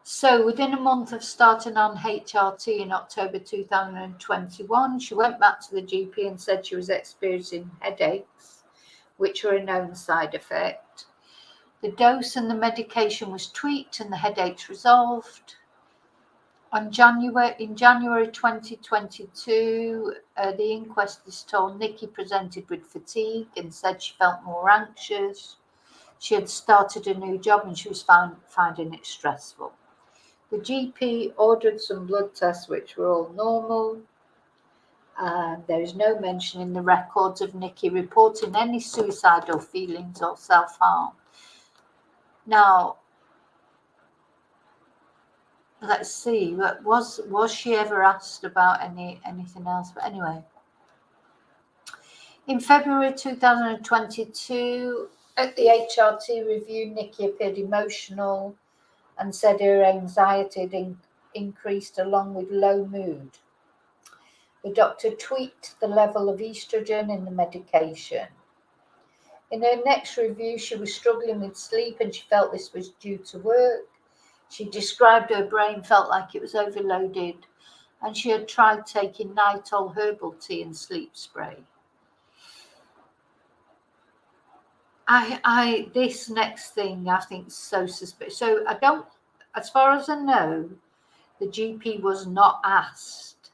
So within a month of starting on HRT in October 2021, she went back to the GP and said she was experiencing headaches, which were a known side effect. The dose and the medication was tweaked and the headaches resolved. In January 2022, the inquest is told Nikki presented with fatigue and said she felt more anxious. She had started a new job and she was finding it stressful. The GP ordered some blood tests which were all normal. There is no mention in the records of Nikki reporting any suicidal feelings or self-harm. Now, let's see, was she ever asked about anything else? But anyway, in February 2022, at the HRT review, Nikki appeared emotional and said her anxiety had increased along with low mood. The doctor tweaked the level of estrogen in the medication. In her next review, she was struggling with sleep and she felt this was due to work. She described her brain felt like it was overloaded and she had tried taking Nitol herbal tea and sleep spray. This next thing I think is so suspicious. So as far as I know, the GP was not asked,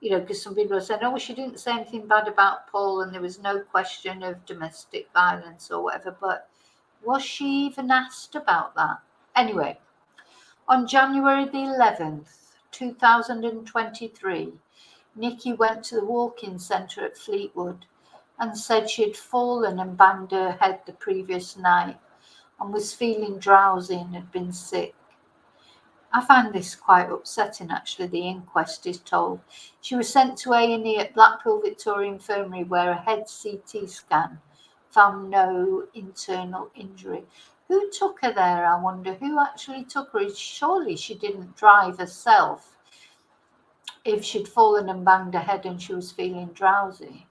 because some people are saying, oh, she didn't say anything bad about Paul and there was no question of domestic violence or whatever, but was she even asked about that? Anyway, on January the 11th, 2023, Nikki went to the walk-in centre at Fleetwood and said she had fallen and banged her head the previous night and was feeling drowsy and had been sick. I find this quite upsetting, actually, the inquest is told. She was sent to A&E at Blackpool Victoria Infirmary where a head CT scan found no internal injury. Who took her there, I wonder? Who actually took her? Surely she didn't drive herself if she'd fallen and banged her head and she was feeling drowsy.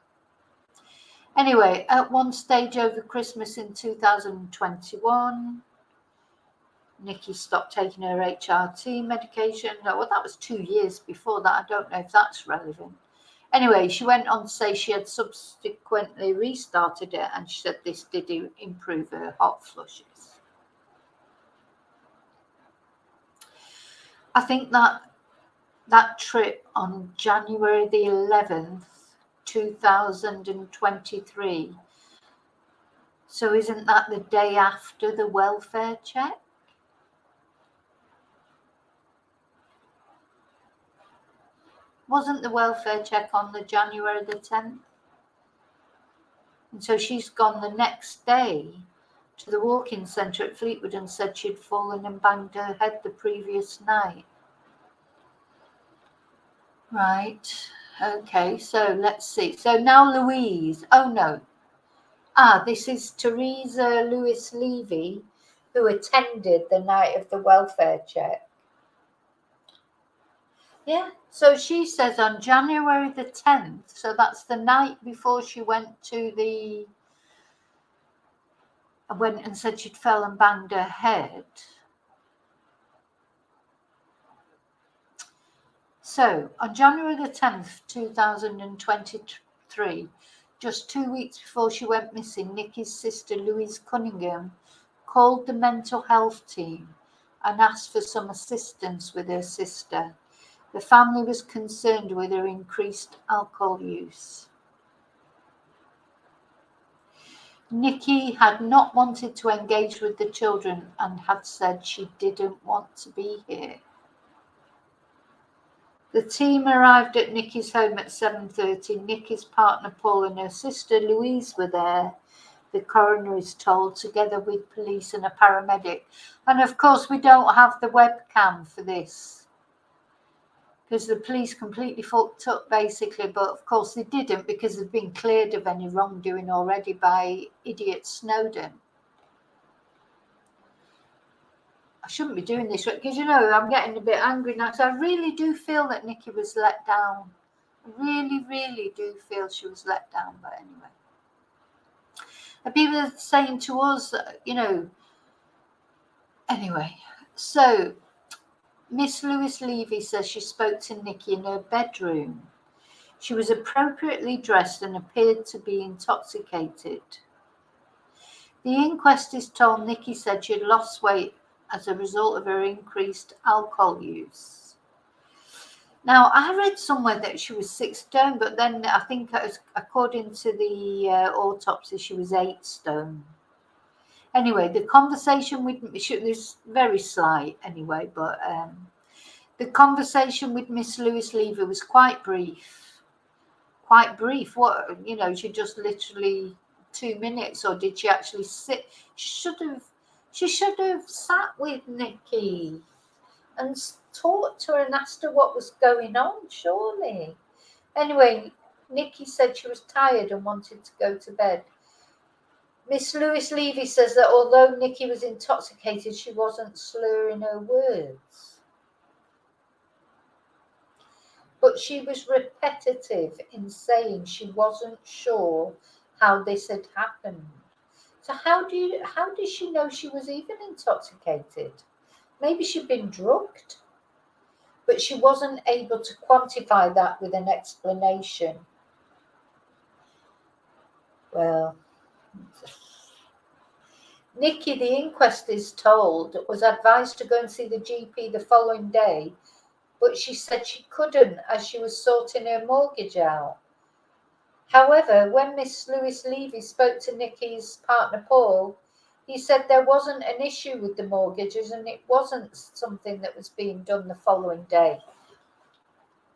Anyway, at one stage over Christmas in 2021, Nikki stopped taking her HRT medication. No, well, that was 2 years before that. I don't know if that's relevant. Anyway, she went on to say she had subsequently restarted it and she said this did improve her hot flushes. I think that trip on January the 11th, 2023. So isn't that the day after the welfare check? Wasn't the welfare check on the January the 10th? And so she's gone the next day to the walk-in centre at Fleetwood and said she'd fallen and banged her head the previous night. Right. Okay, so let's see. So now Louise. Oh, no. This is Teresa Lewis Levy, who attended the night of the welfare check. Yeah, so she says on January the 10th, so that's the night before she went and said she'd fell and banged her head. So on January the 10th, 2023, just 2 weeks before she went missing, Nikki's sister Louise Cunningham called the mental health team and asked for some assistance with her sister. The family was concerned with her increased alcohol use. Nikki had not wanted to engage with the children and had said she didn't want to be here. The team arrived at Nikki's home at 7:30. Nikki's partner Paul and her sister Louise were there, the coroner is told, together with police and a paramedic. And of course we don't have the webcam for this, because the police completely fucked up basically, but of course they didn't, because they've been cleared of any wrongdoing already by idiot Snowden. I shouldn't be doing this, because I'm getting a bit angry now, because I really do feel that Nikki was let down. I really, really do feel she was let down, but anyway. And people are saying to us, anyway, so Miss Lewis Levy says she spoke to Nikki in her bedroom. She was appropriately dressed and appeared to be intoxicated. The inquest is told Nikki said she had lost weight as a result of her increased alcohol use. Now, I read somewhere that she was 6 stone, but then I think, according to the autopsy, she was 8 stone. Anyway, the conversation with was very slight anyway, but the conversation with Miss Lewis Levy was quite brief. Quite brief. What, she just literally 2 minutes, or did she actually sit? She should have sat with Nikki and talked to her and asked her what was going on, surely. Anyway, Nikki said she was tired and wanted to go to bed. Miss Lewis Levy says that although Nikki was intoxicated, she wasn't slurring her words. But she was repetitive in saying she wasn't sure how this had happened. So how did she know she was even intoxicated? Maybe she'd been drugged, but she wasn't able to quantify that with an explanation. Well, Nikki, the inquest is told, was advised to go and see the GP the following day, but she said she couldn't as she was sorting her mortgage out. However, when Miss Lewis Levy spoke to Nikki's partner Paul, he said there wasn't an issue with the mortgages and it wasn't something that was being done the following day.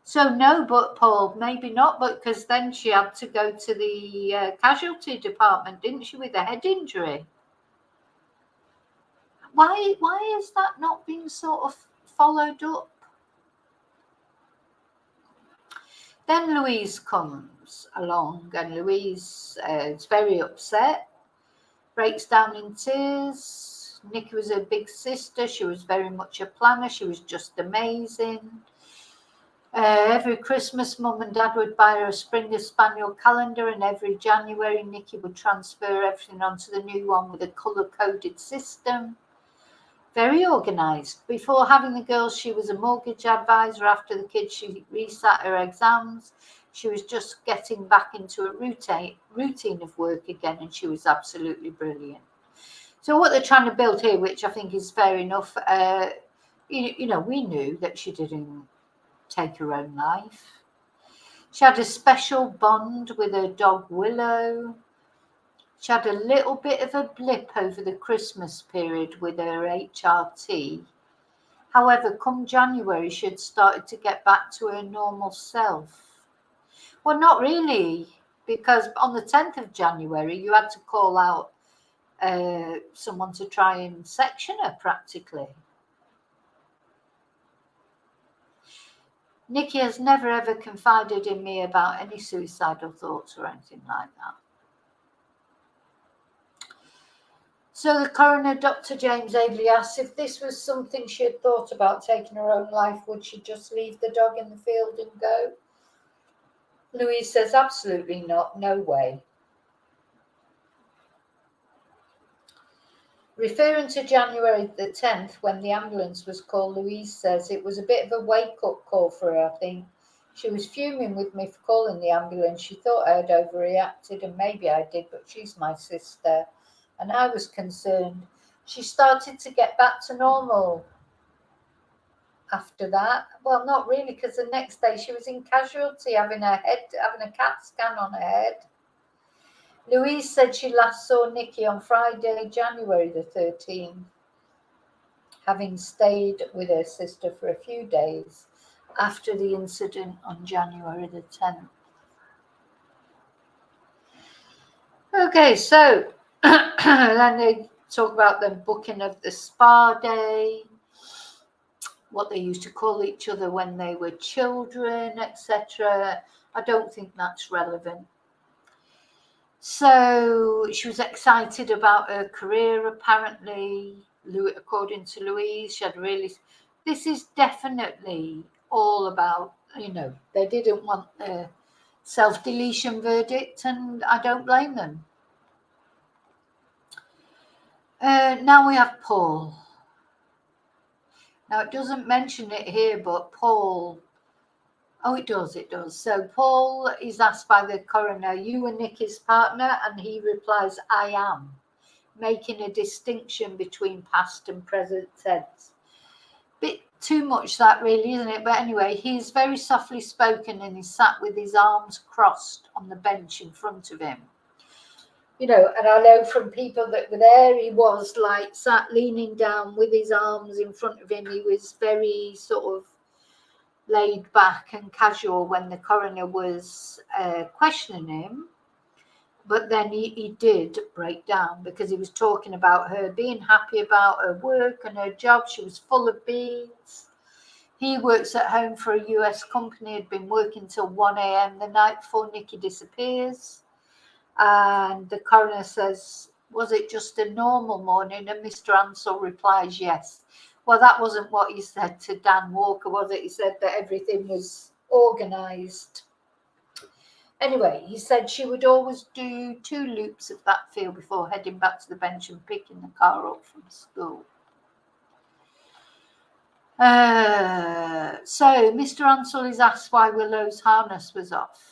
So no, but Paul, maybe not, but because then she had to go to the casualty department, didn't she, with a head injury? Why is that not being sort of followed up? Then Louise comes along, and Louise is very upset, breaks down in tears. Nikki was her big sister. She was very much a planner. She was just amazing. Every Christmas, Mum and Dad would buy her a Springer Spaniel calendar, and every January, Nikki would transfer everything onto the new one with a colour-coded system. Very organised. Before having the girls, she was a mortgage advisor. After the kids, she resat her exams. She was just getting back into a routine of work again, and she was absolutely brilliant. So what they're trying to build here, which I think is fair enough, we knew that she didn't take her own life. She had a special bond with her dog Willow. She had a little bit of a blip over the Christmas period with her HRT. However, come January, she had started to get back to her normal self. Well, not really, because on the 10th of January, you had to call out someone to try and section her practically. Nikki has never ever confided in me about any suicidal thoughts or anything like that. So the coroner, Dr. James Abley, asks if this was something she had thought about taking her own life, would she just leave the dog in the field and go? Louise says absolutely not, no way. Referring to January the 10th, when the ambulance was called, Louise says it was a bit of a wake-up call for her, I think. She was fuming with me for calling the ambulance. She thought I had overreacted, and maybe I did, but she's my sister. And I was concerned. She started to get back to normal after that. Well, not really, because the next day she was in casualty having a CAT scan on her head. Louise said she last saw Nikki on Friday, January the 13th, having stayed with her sister for a few days after the incident on January the 10th. Okay, so then they talk about the booking of the spa day, what they used to call each other when they were children, etc. I don't think that's relevant. So she was excited about her career, apparently, according to Louise. She had really, this is definitely all about, they didn't want the self-deletion verdict, and I don't blame them. Now we have Paul. Now it doesn't mention it here, but Paul, oh, it does. So Paul is asked by the coroner, "You were Nicky's partner?" And he replies, "I am," making a distinction between past and present tense. Bit too much that really, isn't it? But anyway, he's very softly spoken and he sat with his arms crossed on the bench in front of him. And I know from people that were there, he was like sat leaning down with his arms in front of him. He was very sort of laid back and casual when the coroner was questioning him. But then he did break down because he was talking about her being happy about her work and her job. She was full of beans. He works at home for a US company, had been working till 1 a.m. the night before Nikki disappears. And the coroner says, "Was it just a normal morning?" And Mr. Ansell replies, "Yes." Well, that wasn't what he said to Dan Walker, was it? He said that everything was organised. Anyway, he said she would always do 2 loops of that field before heading back to the bench and picking the car up from school. So Mr. Ansell is asked why Willow's harness was off.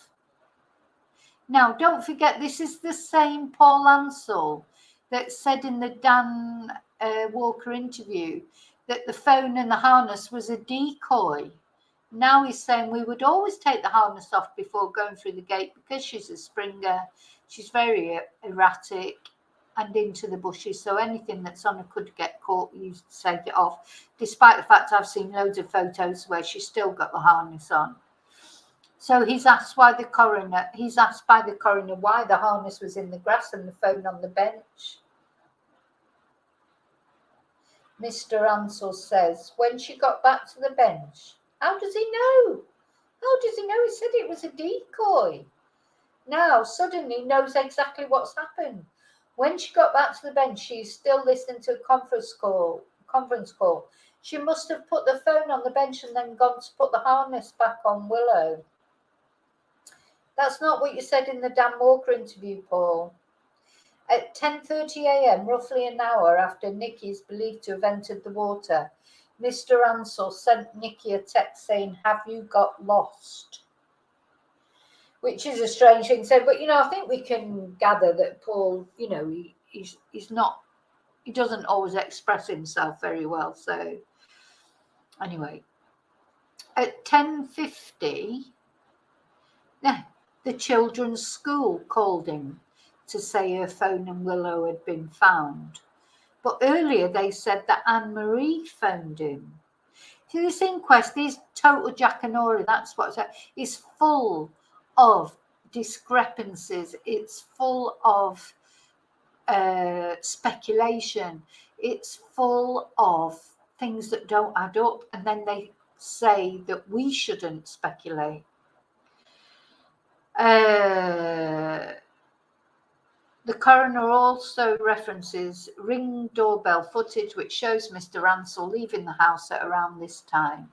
Now, don't forget, this is the same Paul Ansell that said in the Dan Walker interview that the phone and the harness was a decoy. Now he's saying we would always take the harness off before going through the gate because she's a Springer. She's very erratic and into the bushes, so anything that's on her could get caught. We used to take it off, despite the fact I've seen loads of photos where she's still got the harness on. So he's asked by the coroner why the harness was in the grass and the phone on the bench. Mr. Ansell says, when she got back to the bench, how does he know? How does he know? He said it was a decoy. Now, suddenly he knows exactly what's happened. When she got back to the bench, she's still listening to a conference call. She must have put the phone on the bench and then gone to put the harness back on Willow. That's not what you said in the Dan Walker interview, Paul. At 10:30 a.m., roughly an hour after Nikki is believed to have entered the water, Mr. Ansell sent Nikki a text saying, "Have you got lost?" Which is a strange thing to say, but I think we can gather that Paul, he's not, he doesn't always express himself very well. So anyway, at 10:50, the children's school called him to say her phone and Willow had been found. But earlier they said that Anne-Marie phoned him. See, this inquest is total Jackanory, that's what it's full of discrepancies. It's full of speculation. It's full of things that don't add up. And then they say that we shouldn't speculate. The coroner also references Ring doorbell footage which shows Mr. Ansell leaving the house at around this time.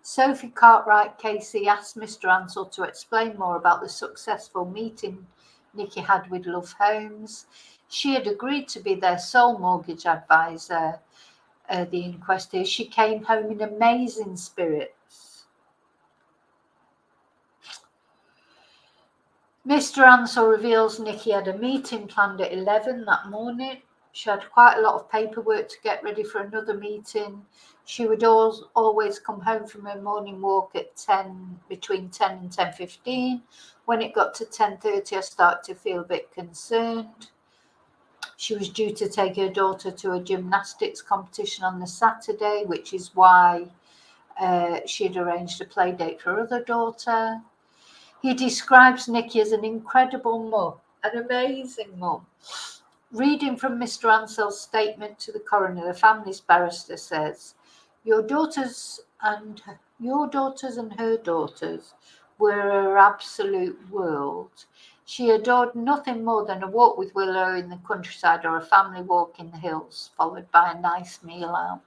Sophie Cartwright Casey asked Mr. Ansell to explain more about the successful meeting Nikki had with Love Holmes. She had agreed to be their sole mortgage advisor. The inquest is she came home in amazing spirits. Mr. Ansell reveals Nikki had a meeting planned at 11 that morning. She had quite a lot of paperwork to get ready for another meeting. She would always come home from her morning walk at between 10 and 10:15. When it got to 10:30, I started to feel a bit concerned. She was due to take her daughter to a gymnastics competition on the Saturday, which is why she'd arranged a play date for her other daughter. He describes Nikki as an incredible mum, an amazing mum. Reading from Mr. Ansell's statement to the coroner, the family's barrister says, Your daughters and her daughters were her absolute world. She adored nothing more than a walk with Willow in the countryside or a family walk in the hills, followed by a nice meal out.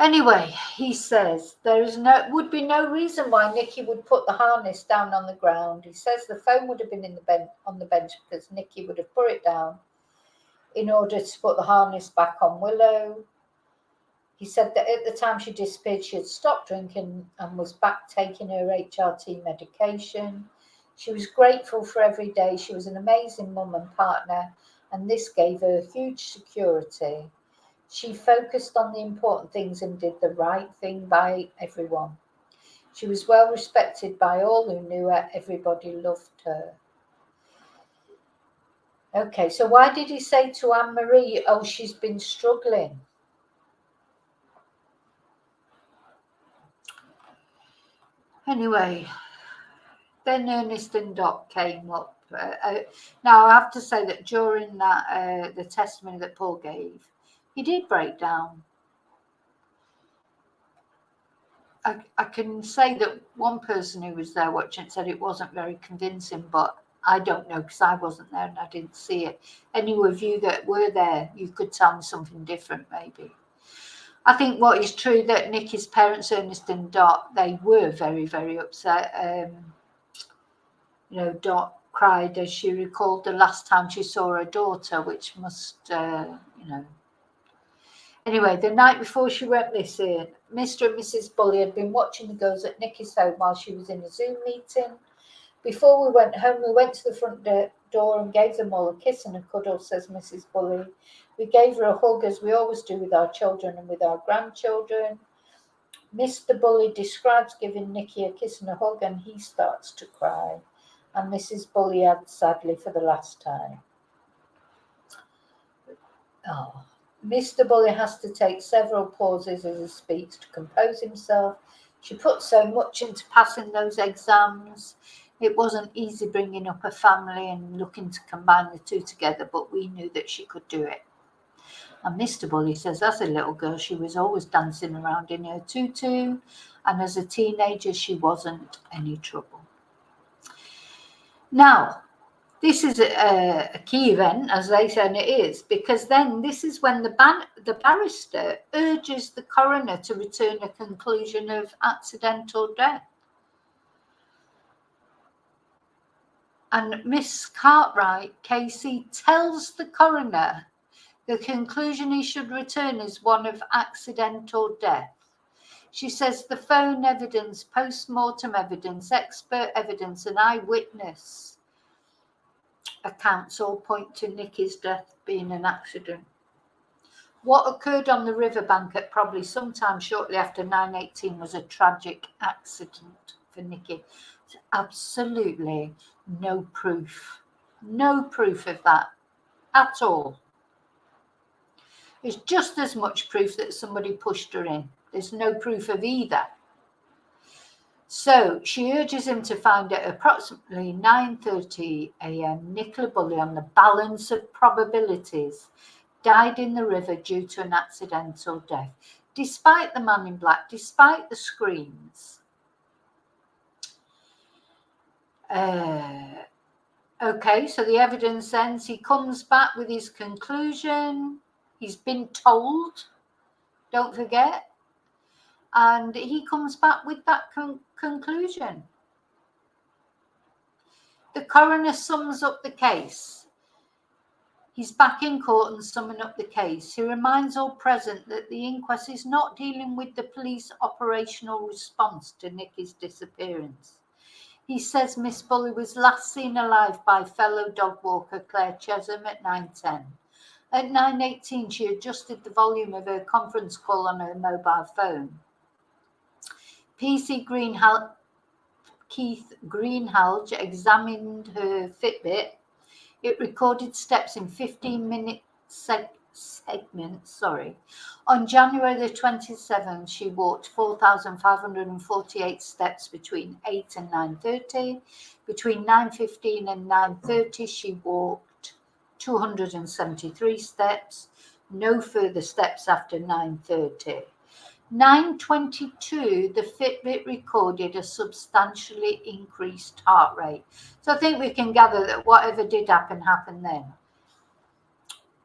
Anyway, he says would be no reason why Nikki would put the harness down on the ground. He says the phone would have been on the bench because Nikki would have put it down in order to put the harness back on Willow. He said that at the time she disappeared, she had stopped drinking and was back taking her HRT medication. She was grateful for every day. She was an amazing mum and partner, and this gave her huge security. She focused on the important things and did the right thing by everyone. She was well respected by all who knew her. Everybody loved her. Okay, so why did he say to Anne-Marie, oh, she's been struggling? Anyway, then Ernest and Dot came up. Now, I have to say that during that the testimony that Paul gave, he did break down. I can say that one person who was there watching said it wasn't very convincing, but I don't know because I wasn't there and I didn't see it. Any of you that were there, you could tell me something different maybe. I think what is true that Nikki's parents, Ernest and Dot, they were very, very upset. Dot cried as she recalled the last time she saw her daughter, which must, Anyway, the night before she went missing, Mr. and Mrs. Bulley had been watching the girls at Nikki's home while she was in a Zoom meeting. Before we went home, we went to the front door and gave them all a kiss and a cuddle, says Mrs. Bulley. We gave her a hug as we always do with our children and with our grandchildren. Mr. Bulley describes giving Nikki a kiss and a hug and he starts to cry. And Mrs. Bulley adds sadly for the last time. Oh. Mr. Bulley has to take several pauses as he speaks to compose himself. She put so much into passing those exams. It wasn't easy bringing up a family and looking to combine the two together, but we knew that she could do it. And Mr. Bulley says as a little girl, she was always dancing around in her tutu, and as a teenager, she wasn't any trouble. Now, this is a key event, as they say, and it is, because then this is when the barrister urges the coroner to return a conclusion of accidental death. And Miss Cartwright, Casey, tells the coroner the conclusion he should return is one of accidental death. She says the phone evidence, post-mortem evidence, expert evidence, and eyewitness accounts all point to Nikki's death being an accident. What occurred on the riverbank at probably sometime shortly after 9:18 was a tragic accident for Nikki. Absolutely no proof of that at all. It's just as much proof that somebody pushed her in. There's no proof of either. So she urges him to find at approximately 9:30 a.m. Nicola Bulley, on the balance of probabilities, died in the river due to an accidental death. Despite the man in black, despite the screams. Okay, so the evidence ends. He comes back with his conclusion. He's been told, don't forget. And he comes back with that conclusion. The coroner sums up the case. He's back in court and summing up the case. He reminds all present that the inquest is not dealing with the police operational response to Nikki's disappearance. He says Miss Bulley was last seen alive by fellow dog walker Claire Chesham at 9:10. At 9:18, she adjusted the volume of her conference call on her mobile phone. Keith Greenhalgh examined her Fitbit. It recorded steps in 15-minute segments. On January the 27th, she walked 4,548 steps between 8 and 9:30. Between 9:15 and 9:30, she walked 273 steps. No further steps after 9:30. 9:22, the Fitbit recorded a substantially increased heart rate. So I think we can gather that whatever did happen, happened then.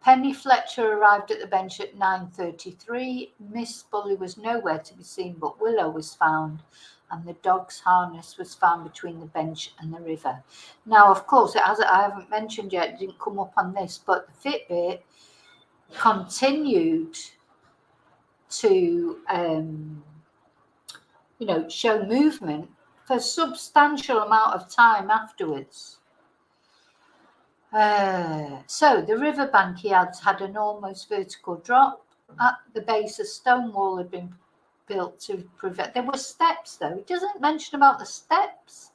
Penny Fletcher arrived at the bench at 9:33. Miss Bulley was nowhere to be seen, but Willow was found, and the dog's harness was found between the bench and the river. Now, of course, I haven't mentioned yet, it didn't come up on this, but the Fitbit continued to show movement for a substantial amount of time afterwards. So the riverbank, he adds, had an almost vertical drop. At the base, a stone wall had been built to prevent. There were steps, though. It doesn't mention about the steps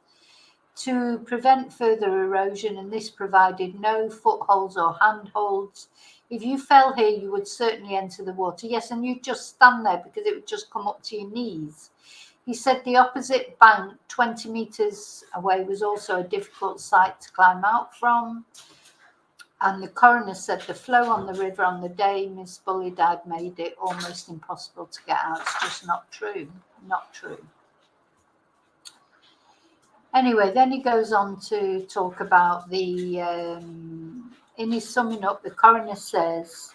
to prevent further erosion, and this provided no footholds or handholds. If you fell here, you would certainly enter the water. Yes, and you'd just stand there because it would just come up to your knees. He said the opposite bank, 20 metres away, was also a difficult site to climb out from. And the coroner said the flow on the river on the day Miss Bulley died made it almost impossible to get out. It's just not true. Not true. Anyway, then he goes on to talk about the, in his summing up, the coroner says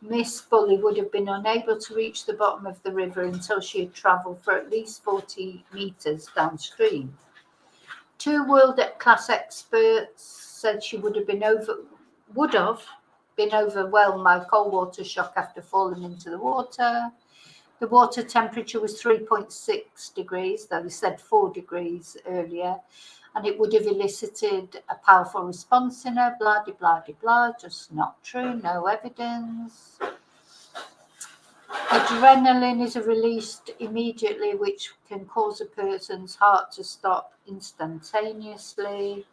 Miss Bulley would have been unable to reach the bottom of the river until she had travelled for at least 40 metres downstream. 2 world-class experts said she would have been overwhelmed by cold water shock after falling into the water. The water temperature was 3.6 degrees, though they said 4 degrees earlier, and it would have elicited a powerful response in her, blah, blah, blah, blah, just not true, no evidence. Adrenaline is released immediately, which can cause a person's heart to stop instantaneously.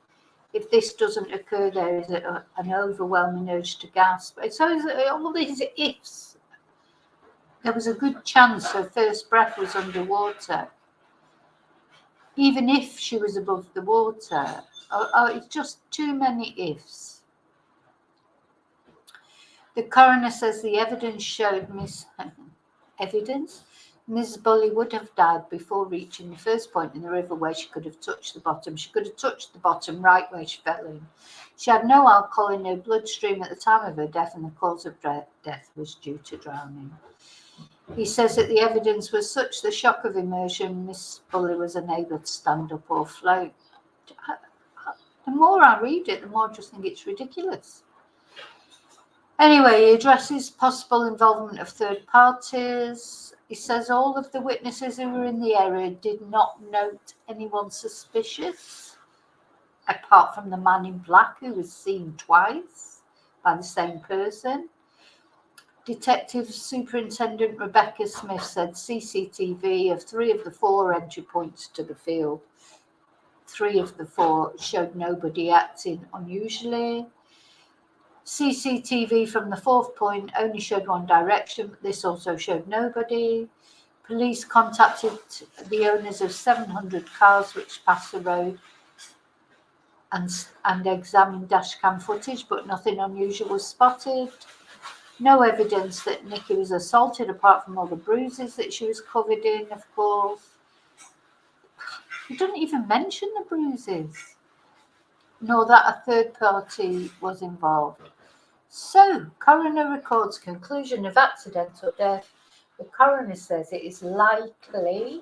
If this doesn't occur, there is an overwhelming urge to gasp. So all these ifs. There was a good chance her first breath was underwater, even if she was above the water. It's just too many ifs. The coroner says the evidence showed Miss Bulley would have died before reaching the first point in the river where she could have touched the bottom. She could have touched the bottom right where she fell in. She had no alcohol in her bloodstream at the time of her death, and the cause of death was due to drowning. He says that the evidence was such the shock of immersion, Miss Bulley was unable to stand up or float. The more I read it, the more I just think it's ridiculous. Anyway, he addresses possible involvement of third parties. He says all of the witnesses who were in the area did not note anyone suspicious, apart from the man in black who was seen twice by the same person. Detective Superintendent Rebecca Smith said CCTV of 3 of the 4 entry points to the field. 3 of the 4 showed nobody acting unusually. CCTV from the 4th point only showed one direction, but this also showed nobody. Police contacted the owners of 700 cars which passed the road and examined dashcam footage, but nothing unusual was spotted. No evidence that Nikki was assaulted, apart from all the bruises that she was covered in, of course. He doesn't even mention the bruises, nor that a third party was involved. So, coroner records conclusion of accidental death. The coroner says it is likely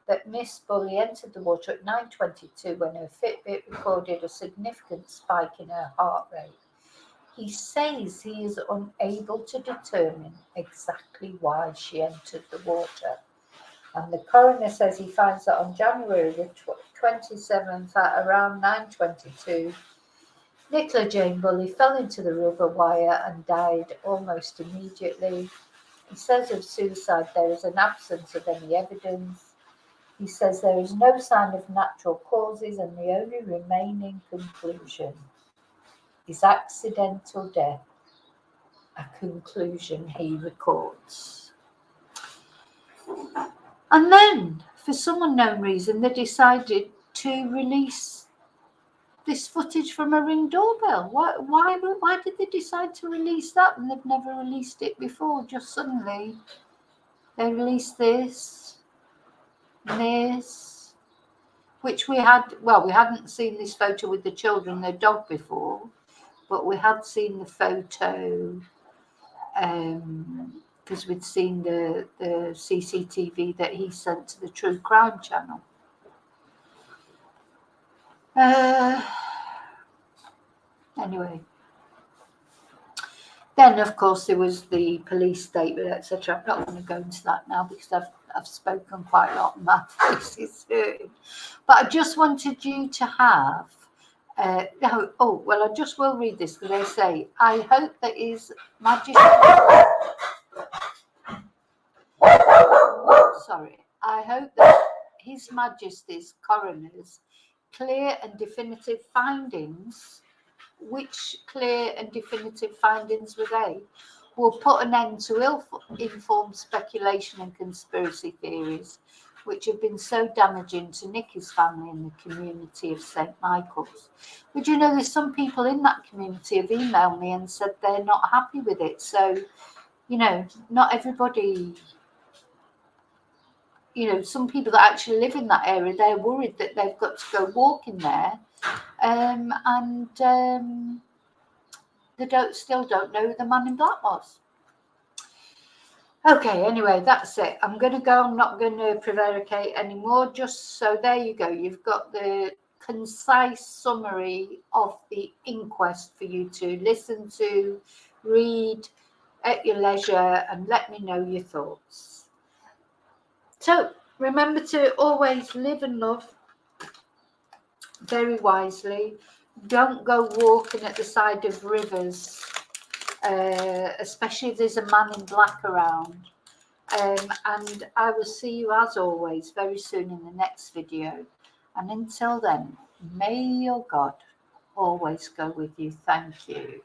that Miss Bulley entered the water at 9:22 when her Fitbit recorded a significant spike in her heart rate. He says he is unable to determine exactly why she entered the water. And the coroner says he finds that on January the 27th at around 9:22, Nicola Jane Bulley fell into the rubber wire and died almost immediately. He says of suicide there is an absence of any evidence. He says there is no sign of natural causes, and the only remaining conclusion is accidental death, a conclusion he records. And then, for some unknown reason, they decided to release this footage from a Ring doorbell. Why did they decide to release that? And they've never released it before. Just suddenly, they released this, which we hadn't seen this photo with the children, their dog before, but we had seen the photo because we'd seen the CCTV that he sent to the True Crime channel. Anyway, then of course there was the police statement, etc. I'm not going to go into that now because I've spoken quite a lot and my face is hurting. But I just wanted you to have I just will read this because they say, I hope that His Majesty I hope that His Majesty's coroners clear and definitive findings, which clear and definitive findings were they, will put an end to ill-informed speculation and conspiracy theories which have been so damaging to Nicky's family and the community of St. Michael's. But you know, there's some people in that community have emailed me and said they're not happy with it. So, you know, not everybody, you know, some people that actually live in that area, they're worried that they've got to go walking there they still don't know who the man in black was. Okay, anyway, that's it. I'm going to go. I'm not going to prevaricate anymore. Just so there you go. You've got the concise summary of the inquest for you to listen to, read at your leisure, and let me know your thoughts. So remember to always live and love very wisely. Don't go walking at the side of rivers, especially if there's a man in black around. And I will see you as always very soon in the next video. And until then, may your God always go with you. Thank you.